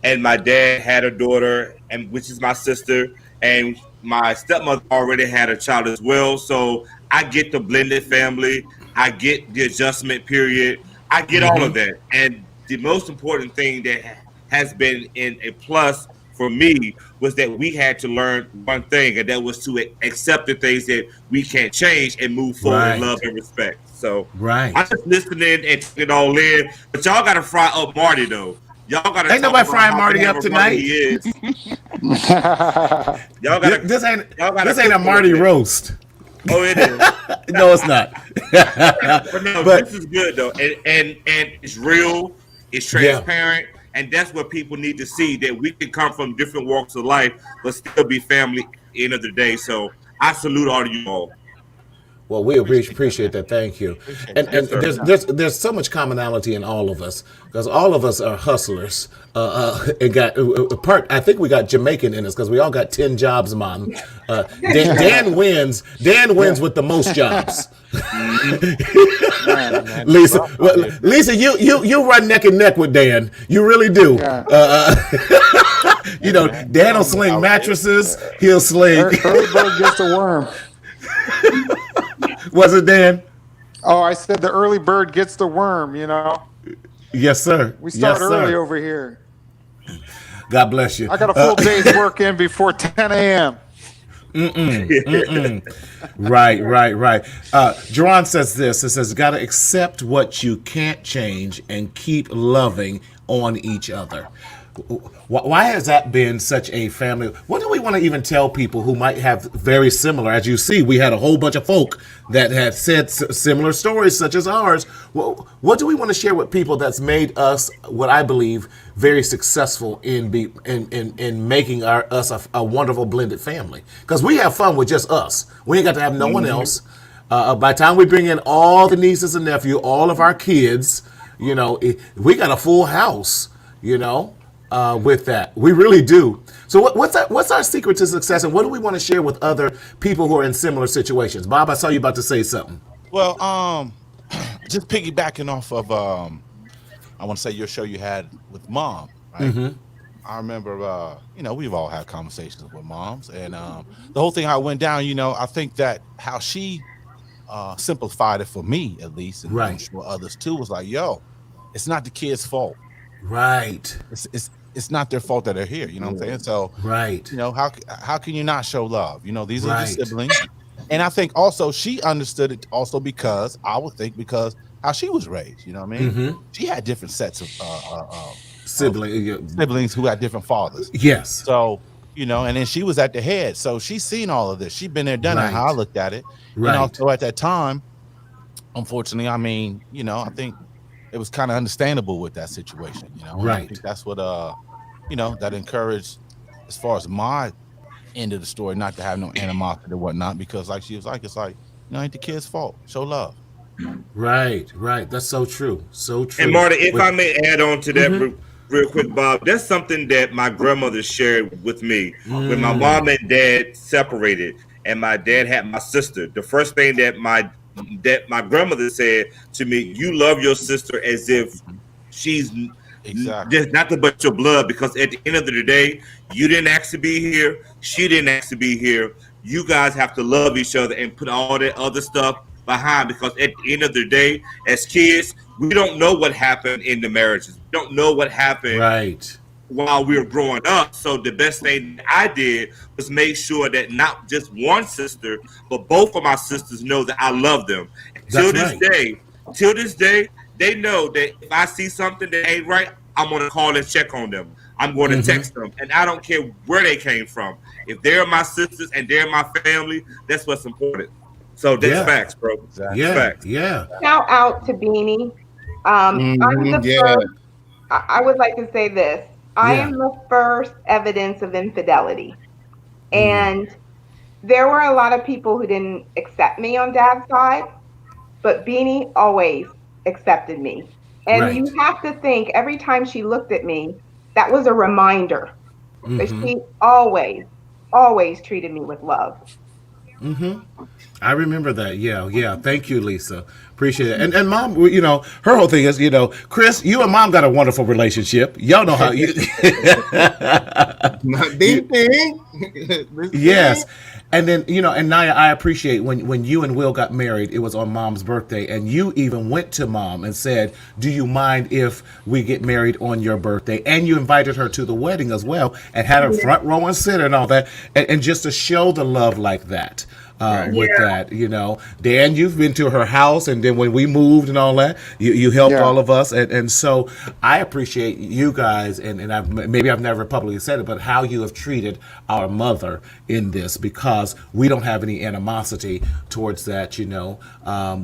And my dad had a daughter, which is my sister, and my stepmother already had a child as well. So I get the blended family. I get the adjustment period. I get all of that. And the most important thing that has been in a plus for me was that we had to learn one thing, and that was to accept the things that we can't change and move forward in love and respect. So I'm just listening and taking it all in. But y'all got to fry up Marty, though. Y'all gotta ain't nobody frying Marty up tonight. Y'all gotta. This ain't a Marty roast. Oh, it is. No, it's not. but this is good though, and it's real. It's transparent, and that's what people need to see, that we can come from different walks of life, but still be family at the end of the day. So I salute all of you all. Well, we appreciate that. Thank you. And there's so much commonality in all of us, because all of us are hustlers. I think we got Jamaican in us because we all got 10 jobs, Mom. Dan wins with the most jobs. Lisa, you run neck and neck with Dan. You really do. Dan will sling mattresses. He'll sling. Early bird gets the worm. Was it Dan? Oh, I said the early bird gets the worm, Yes, sir. We start early over here. God bless you. I got a full day's work in before 10 a.m. Right. Jerron says this. It says, got to accept what you can't change and keep loving on each other. Why has that been such a family? What do we want to even tell people who might have very similar? As you see, we had a whole bunch of folk that had said similar stories such as ours. What do we want to share with people that's made us, what I believe, very successful in making us a wonderful blended family? Because we have fun with just us. We ain't got to have no one else. By the time we bring in all the nieces and nephews, all of our kids, we got a full house, with that. We really do. So what's our secret to success, and what do we want to share with other people who are in similar situations? Bob, I saw you about to say something. Well, just piggybacking off of I want to say your show you had with Mom, right? Mm-hmm. I remember we've all had conversations with moms, and the whole thing how it went down, I think that how she simplified it for me, at least, and I'm sure others too, was like, it's not the kid's fault. Right. It's not their fault that they're here. You know what I'm saying? So how can you not show love? These are the siblings. And I think also she understood it also because how she was raised. You know what I mean? Mm-hmm. She had different sets of siblings who had different fathers. Yes. So, and then she was at the head. So she's seen all of this. She's been there, done it, how I looked at it. Right. And also at that time, unfortunately, I think it was kind of understandable with that situation, Right. I think that's what that encouraged, as far as my end of the story, not to have no animosity or whatnot, because like she was like, it's like, ain't the kid's fault. Show love. Right. That's so true. So true. And Marty, if I may add on to that real quick, Bob, that's something that my grandmother shared with me when my mom and dad separated, and my dad had my sister. The first thing that my grandmother said to me, you love your sister as if She's Exactly. just not to but your blood, because at the end of the day, you didn't ask to be here. She didn't ask to be here. You guys have to love each other and put all that other stuff behind, because at the end of the day, as kids, we don't know what happened in the marriages. We don't know what happened Right. while we were growing up. So the best thing I did was make sure that not just one sister, but both of my sisters know that I love them. Till this day, they know that if I see something that ain't right, I'm gonna call and check on them. I'm going to text them, and I don't care where they came from. If they're my sisters and they're my family, that's what's important. So that's facts, bro. Exactly. Yeah. Facts. Yeah. Shout out to Beanie. I'm the first. I would like to say this. I am the first evidence of infidelity. And there were a lot of people who didn't accept me on Dad's side, but Beanie always accepted me. And you have to think, every time she looked at me, that was a reminder that she always treated me with love. I remember that. Yeah. Thank you, Lisa. Appreciate it. And Mom, you know, her whole thing is, you know, Chris, you and Mom got a wonderful relationship. Y'all know how you. Ding, ding. Yes. And then, you know, and Naya, I appreciate when you and Will got married, it was on Mom's birthday, and you even went to Mom and said, do you mind if we get married on your birthday? And you invited her to the wedding as well, and had her front row and center and all that, and just to show the love like that. With that, you know, Dan, you've been to her house, and then when we moved and all that, you helped all of us, and so I appreciate you guys, and I've never publicly said it, but how you have treated our mother in this, because we don't have any animosity towards that, you know,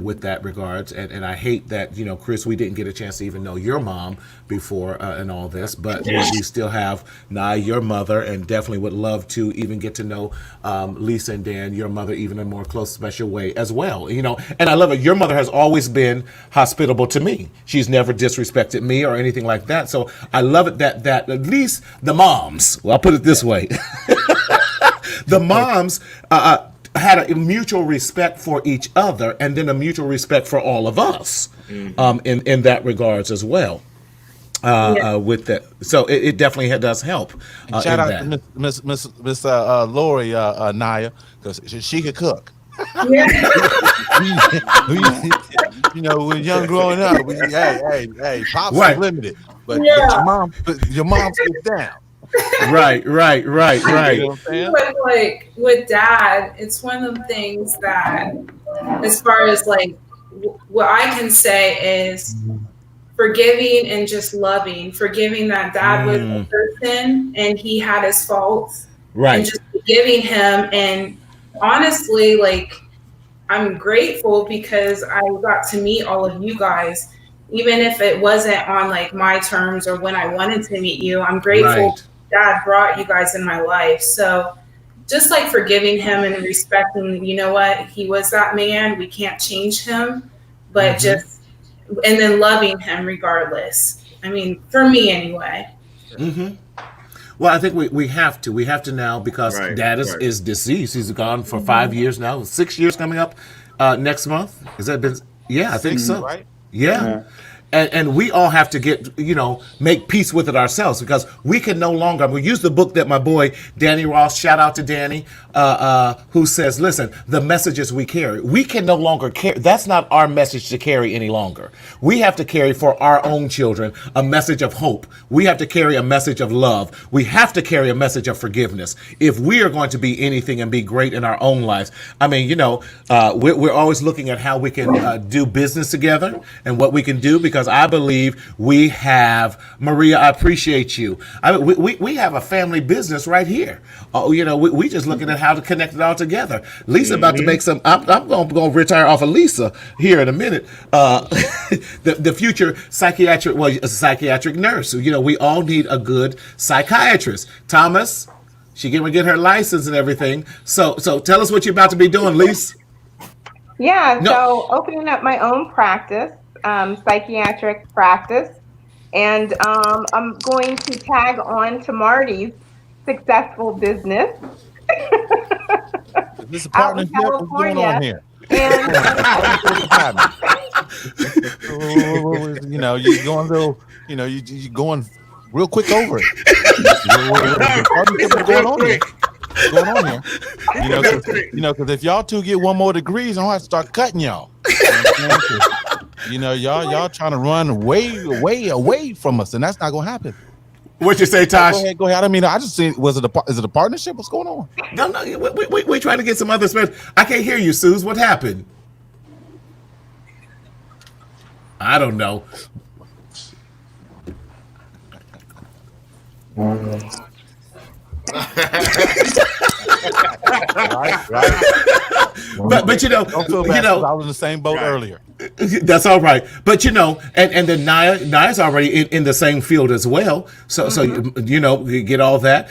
with that regards, and I hate that, you know, Chris, we didn't get a chance to even know your mom before and all this, but we still have Naya, your mother, and definitely would love to even get to know Lisa and Dan, your mother, even in a more close, special way as well, you know. And I love it. Your mother has always been hospitable to me. She's never disrespected me or anything like that. So I love it that at least the moms, well, I'll put it this way, the moms had a mutual respect for each other, and then a mutual respect for all of us in that regards as well. With that, so it definitely does help. Shout out to Miss Lori Naya, because she could cook. You know, when young growing up, hey, pops was limited, but your mom sit down. Right. You know, but like with Dad, it's one of the things that, as far as like what I can say is forgiving and just loving, forgiving that Dad was a person and he had his faults, and just forgiving him. And honestly, like, I'm grateful because I got to meet all of you guys, even if it wasn't on like my terms or when I wanted to meet you. I'm grateful Dad brought you guys in my life. So just like forgiving him and respecting, you know what, he was that man, we can't change him, but just, and then loving him regardless. I mean, for me anyway. Well, I think we have to now, because Dad is deceased. He's gone for 5 years now, 6 years coming up next month. Has that been? Yeah, I think so. Right? Yeah. And we all have to get, you know, make peace with it ourselves, because we can no longer. We use the book that my boy Danny Ross, shout out to Danny, who says, listen, the messages we carry, we can no longer carry. That's not our message to carry any longer. We have to carry for our own children a message of hope. We have to carry a message of love. We have to carry a message of forgiveness if we are going to be anything and be great in our own lives. I mean, you know, we're always looking at how we can do business together and what we can do, because I believe we have, Maria, I appreciate you. We have a family business right here. You know, we just looking at how to connect it all together. Lisa about to make some, I'm going to retire off of Lisa here in a minute. The future psychiatric nurse. You know, we all need a good psychiatrist. Thomas, she going to get her license and everything. So tell us what you're about to be doing, Lisa. Yeah, so opening up my own practice. Psychiatric practice, and I'm going to tag on to Marty's successful business. This is a partnership. What's going on here? And You know, you're going a little, you know, you're going real quick over it. What's going on here? What's going on here? You know, because if y'all two get one more degrees, I'm gonna have to start cutting y'all. You know, y'all trying to run way away from us, and that's not gonna happen. What you say, Tosh? Go ahead. I mean, I just see. Is it a partnership? What's going on? No. We trying to get some other space. I can't hear you, Suze. What happened? I don't know. Right. But you know, don't feel bad, I was in the same boat earlier. That's all right. But you know, and then Naya's already in the same field as well. So you know, you get all that.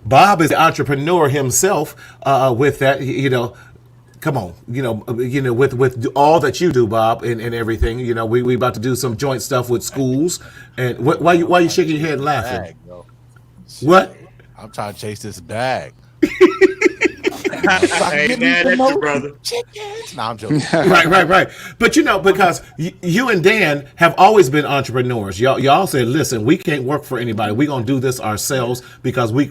Bob is the entrepreneur himself. With that, you know. Come on, you know, with all that you do, Bob, and everything, you know, we about to do some joint stuff with schools. And why you shaking your head and laughing? Bag, bro. What? I'm trying to chase this bag. Hey, man, that's your brother. Chickens. No, I'm joking. Right. But you know, because you and Dan have always been entrepreneurs. Y'all said, listen, we can't work for anybody. We're gonna do this ourselves because we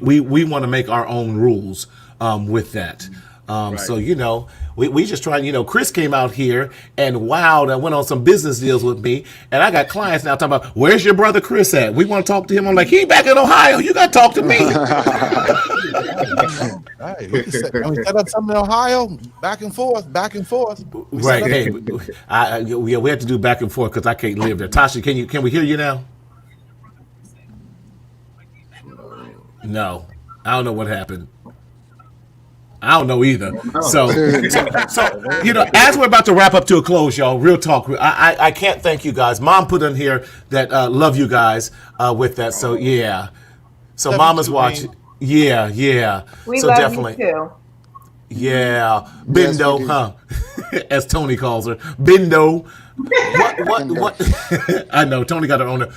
want to make our own rules with that. So, you know, we just trying, you know, Chris came out here and wowed and went on some business deals with me. And I got clients now talking about, where's your brother Chris at? We want to talk to him. I'm like, he back in Ohio. You got to talk to me. Right. We set up something in Ohio, back and forth. Right. Hey, we have to do back and forth because I can't live there. Tasha, can we hear you now? No. I don't know what happened. I don't know either. So, you know, as we're about to wrap up to a close, y'all, real talk. I can't thank you guys. Mom put in here that love you guys with that. So, yeah. So, love Mama's watching. Yeah. We so love definitely. you too. Yeah. Bindo, yes, huh? As Tony calls her. Bindo. What? I know. Tony got her own.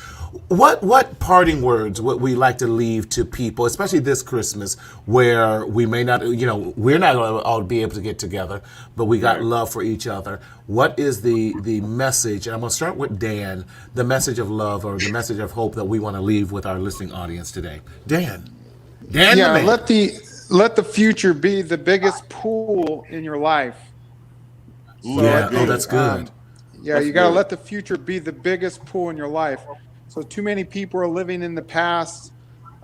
What parting words would we like to leave to people, especially this Christmas, where we may not, you know, we're not going to all be able to get together, but we got love for each other. What is the message? And I'm going to start with Dan, the message of love or the message of hope that we want to leave with our listening audience today. Dan. Yeah, let the future be the biggest pool in your life. So, yeah, that's good. You got to let the future be the biggest pool in your life. So too many people are living in the past,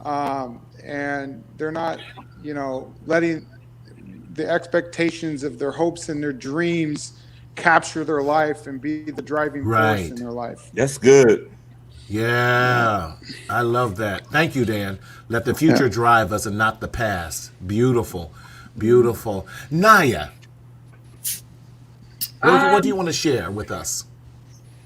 and they're not, you know, letting the expectations of their hopes and their dreams capture their life and be the driving force in their life. That's good. Yeah, I love that. Thank you, Dan. Let the future drive us and not the past. Beautiful. Naya, what do you want to share with us?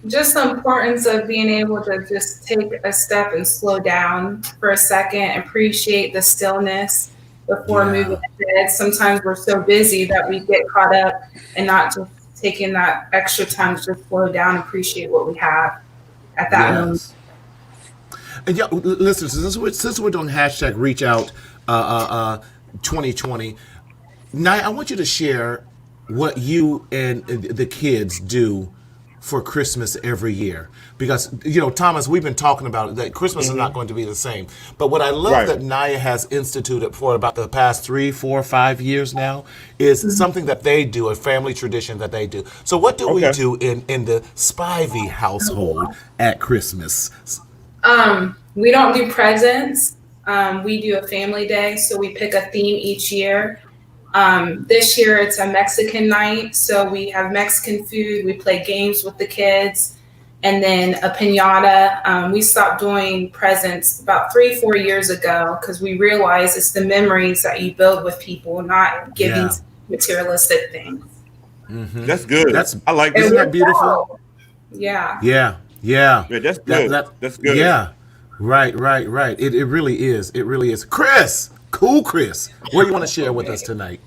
Just the importance of being able to just take a step and slow down for a second, appreciate the stillness before moving ahead. Sometimes we're so busy that we get caught up and not just taking that extra time to just slow down and appreciate what we have at that moment. And yeah, listen, since we're doing hashtag reach out 2020, Naya, I want you to share what you and the kids do for Christmas every year, because you know, Thomas, we've been talking about that Christmas is not going to be the same. But what I love that Naya has instituted for about the past 3, 4, 5 years now is something that they do, a family tradition that they do. So what do we do in the Spivey household at Christmas? We don't do presents. We do a family day, so we pick a theme each year. This year it's a Mexican night, so we have Mexican food, we play games with the kids, and then a piñata. We stopped doing presents about 3-4 years ago because we realized it's the memories that you build with people, not giving materialistic things. Mm-hmm. That's good. I like that. Isn't that beautiful? Yeah. Yeah, that's good. That's good. Yeah, right. It really is. It really is. Chris, cool Chris, what do you want to share with us tonight?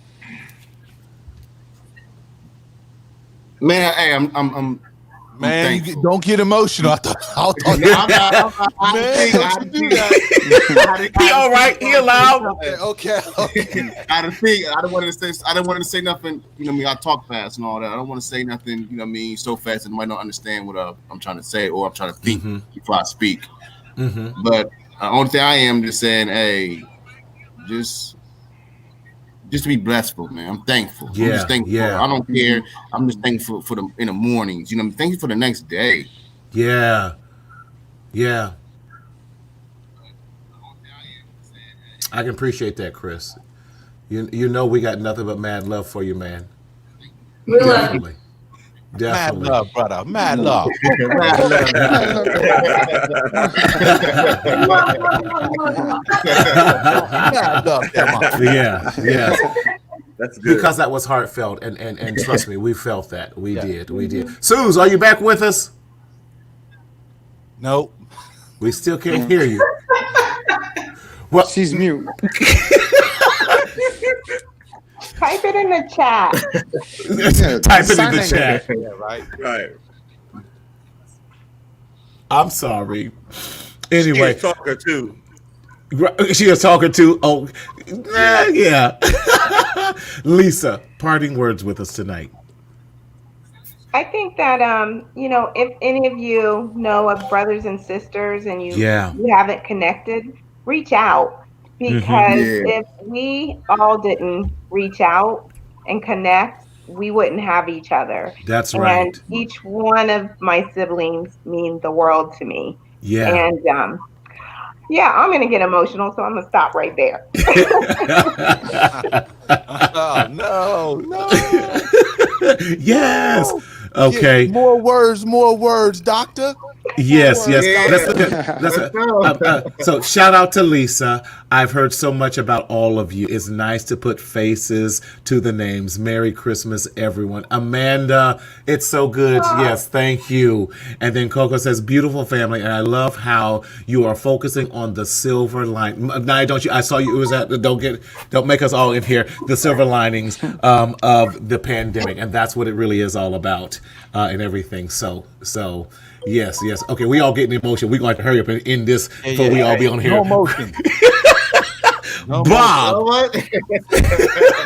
Man, hey, I'm Man, don't get emotional. I thought He all right. He allowed. Okay. I don't want to say nothing. You know what I mean? I talk fast and all that. I don't want to say nothing. You know what I mean? So fast that they might not understand what I'm trying to say or I'm trying to think before I speak. Mm-hmm. But the only thing I am just saying, hey, just to be blessful, man. I'm thankful. Yeah, I'm just thankful. yeah. I don't care. I'm just thankful for the in the mornings. You know, I'm thankful for the next day. Yeah. Yeah. I can appreciate that, Chris. You know we got nothing but mad love for you, man. We love you. Definitely. Mad love, brother. Mad love. Mad love, Yeah. That's good. Because that was heartfelt, and trust me, we felt that. We did. Suze, are you back with us? Nope. We still can't hear you. Well, She's mute. Type it in the chat. type it in the chat. Yeah, right. Right. I'm sorry. Anyway, She's talking too. she is talking to. Oh, yeah. Lisa, parting words with us tonight. I think that if any of you know of brothers and sisters and you haven't connected, reach out, because if we all didn't reach out and connect, we wouldn't have each other. That's right. And each one of my siblings mean the world to me. Yeah. And I'm going to get emotional, so I'm going to stop right there. No. Yes. Okay. More words, doctor. Yes. So shout out to Lisa. I've heard so much about all of you. It's nice to put faces to the names. Merry Christmas, everyone. Amanda, it's so good. Yes, thank you. And then Coco says, beautiful family. And I love how you are focusing on the silver line. Now, don't you? I saw you. It was at. Don't make us all in here. The silver linings of the pandemic, and that's what it really is all about, and everything. So. Yes. Okay, we all getting emotion. We're going to hurry up and end this before we all be on here. No emotion. Bob.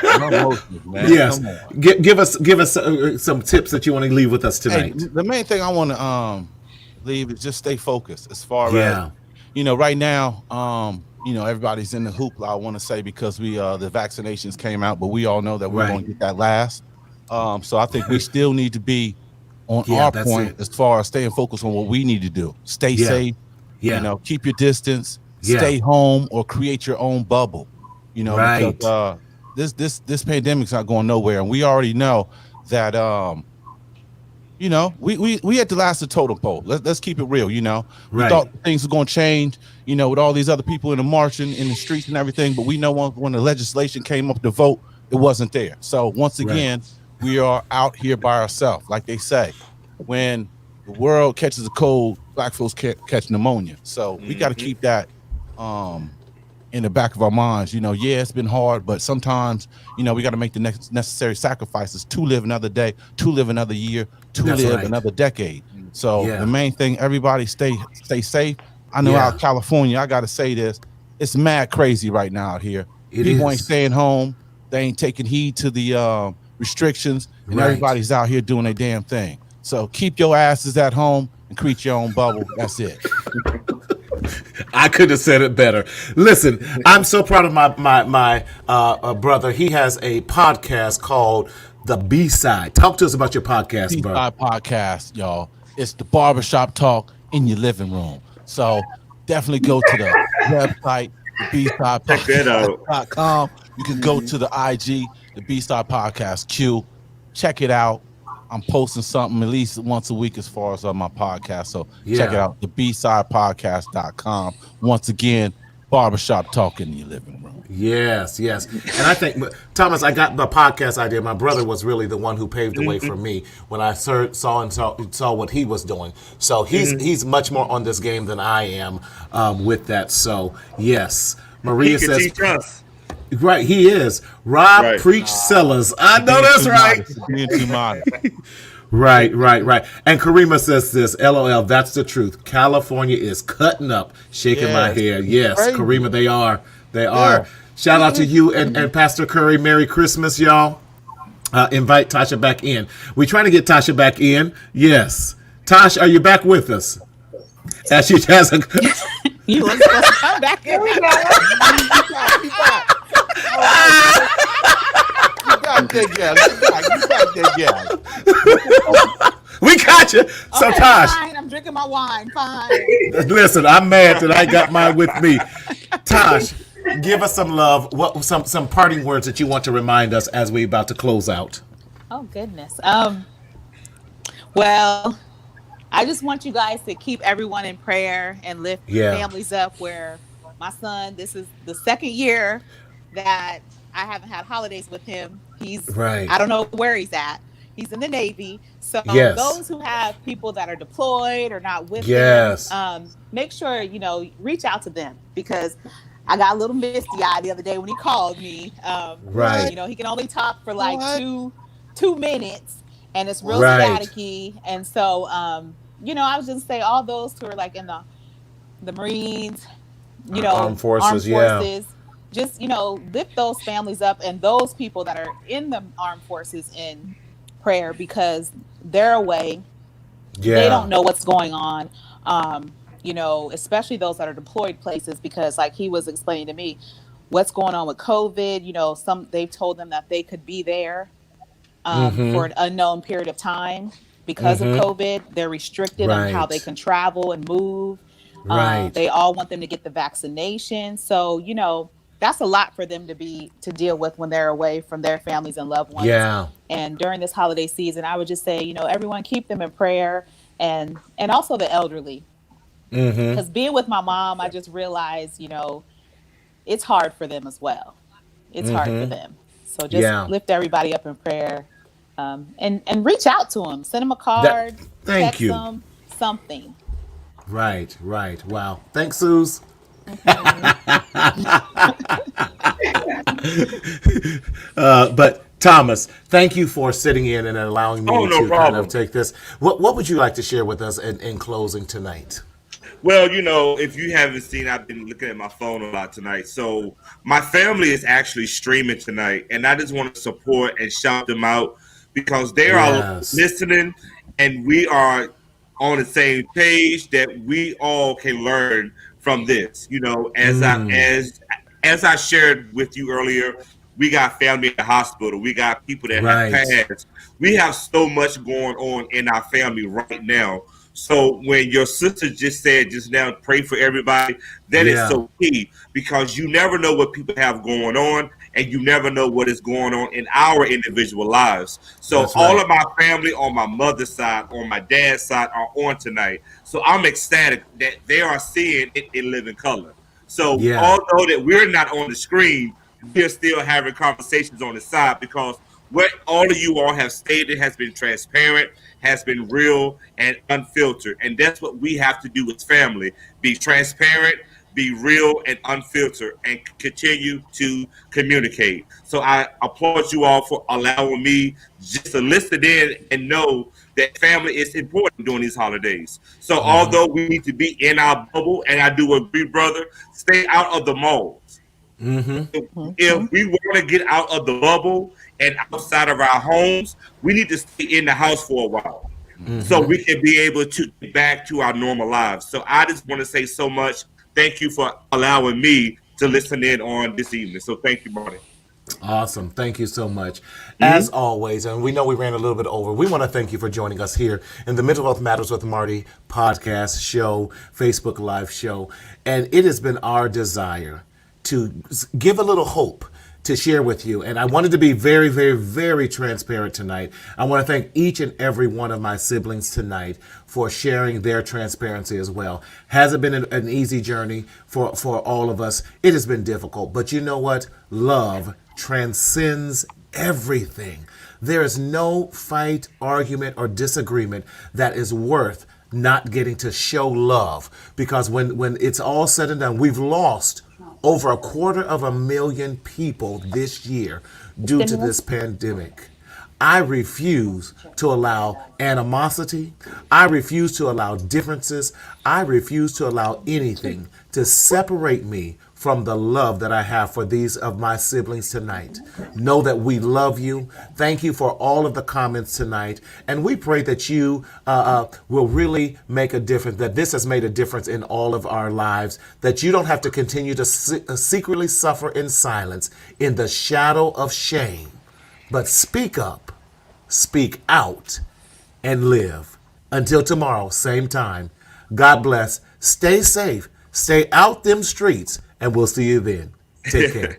No emotion, man. Yes. Give us some tips that you want to leave with us tonight. Hey, the main thing I want to leave is just stay focused. As far as right now, everybody's in the hoopla. I want to say because the vaccinations came out, but we all know that we're going to get that last. So I think we still need to be on our point as far as staying focused on what we need to do. Stay safe. Keep your distance. Stay home or create your own bubble. Because this pandemic's not going nowhere, and we already know that. We had to last the totem pole. Let's keep it real. We thought things were going to change. With all these other people in the marching in the streets and everything, but we know when the legislation came up to vote, it wasn't there. So once again. We are out here by ourselves. Like they say, when the world catches a cold, black folks can't catch pneumonia. So we got to keep that in the back of our minds. It's been hard, but sometimes, we got to make the necessary sacrifices to live another day, to live another year, to live another decade. So the main thing, everybody stay safe. I know out in California, I got to say this, it's mad crazy right now out here. People ain't staying home. They ain't taking heed to the restrictions, and everybody's out here doing their damn thing. So keep your asses at home and create your own bubble. That's it. I couldn't have said it better. Listen, I'm so proud of my brother. He has a podcast called The B-Side. Talk to us about your podcast, bro. B-Side podcast, y'all. It's the barbershop talk in your living room. So definitely go to the website, thebsidepodcast.com. You can go to the IG, the B-Side Podcast Q. Check it out. I'm posting something at least once a week as far as on my podcast. So check it out, the bsidepodcast.com. Once again, barbershop talk in your living room. Yes. And I think, Thomas, I got the podcast idea. My brother was really the one who paved the way for me when I saw what he was doing. So he's much more on this game than I am with that. So, yes. Maria says... teach us. Right, he is. Rob Preach Sellers. I know that's right. Being too modest. Right. And Karima says this, LOL, that's the truth. California is cutting up, shaking my head. Yes, Crazy. Karima, they are. Yeah. Shout out to you and Pastor Curry. Merry Christmas, y'all. Invite Tasha back in. We're trying to get Tasha back in. Yes. Tosh, are you back with us? As she has a... You were supposed to come back There in. we go. You got that gal. We got you. So, Okay, Tosh, fine. I'm drinking my wine. Fine. listen, I'm mad that I got mine with me. Tosh, give us some love. Some parting words that you want to remind us as we about to close out. Oh goodness. Well, I just want you guys to keep everyone in prayer and lift families up. Where my son, this is the second year that I haven't had holidays with him. I don't know where he's at. He's in the Navy. So those who have people that are deployed or not with them, make sure, reach out to them, because I got a little misty-eyed the other day when he called me. He can only talk for like two minutes, and it's real staticky. And so, I was just say all those who are like in the Marines, armed forces, just, lift those families up and those people that are in the armed forces in prayer, because they're away. They don't know what's going on. Especially those that are deployed places, because like he was explaining to me what's going on with COVID. They've told them that they could be there for an unknown period of time because of COVID. They're restricted on how they can travel and move. They all want them to get the vaccination. So, that's a lot for them to deal with when they're away from their families and loved ones. And during this holiday season, I would just say, everyone keep them in prayer, and also the elderly. Because being with my mom, I just realized, it's hard for them as well. It's hard for them. So just lift everybody up in prayer, and reach out to them. Send them a card. Thank you. Them, something. Right. Wow. Thanks, Suze. But Thomas, thank you for sitting in and allowing me to kind of take this. What would you like to share with us in closing tonight? Well, if you haven't seen, I've been looking at my phone a lot tonight. So my family is actually streaming tonight, and I just want to support and shout them out, because they are listening, and we are on the same page, that we all can learn from this. As I shared with you earlier, we got family in the hospital. We got people that have passed. We have so much going on in our family right now. So when your sister just said just now, pray for everybody, that is so key, because you never know what people have going on, and you never know what is going on in our individual lives. So all of my family on my mother's side, on my dad's side, are on tonight. So I'm ecstatic that they are seeing it in living color. So although that we're not on the screen, we're still having conversations on the side, because what all of you all have stated has been transparent, has been real and unfiltered. And that's what we have to do as family. Be transparent, be real and unfiltered, and continue to communicate. So I applaud you all for allowing me just to listen in and know that family is important during these holidays. So although we need to be in our bubble, and I do agree, brother, stay out of the malls. If we want to get out of the bubble and outside of our homes, we need to stay in the house for a while, so we can be able to get back to our normal lives. So I just want to say so much. Thank you for allowing me to listen in on this evening. So thank you, Marty. Awesome. Thank you so much. As always, and we know we ran a little bit over, we want to thank you for joining us here in the Mental Health Matters with Marty podcast show, Facebook Live show. And it has been our desire to give a little hope to share with you. And I wanted to be very, very, very transparent tonight. I want to thank each and every one of my siblings tonight for sharing their transparency as well. Hasn't been an easy journey for all of us. It has been difficult, but you know what? Love transcends everything. There is no fight, argument, or disagreement that is worth not getting to show love, because when it's all said and done, we've lost over 250,000 people this year due to this pandemic. I refuse to allow animosity. I refuse to allow differences. I refuse to allow anything to separate me from the love that I have for these of my siblings tonight. Know that we love you. Thank you for all of the comments tonight. And we pray that you will really make a difference, that this has made a difference in all of our lives, that you don't have to continue to secretly suffer in silence in the shadow of shame, but speak up, speak out, and live. Until tomorrow, same time. God bless. Stay safe. Stay out them streets. And we'll see you then. Take care.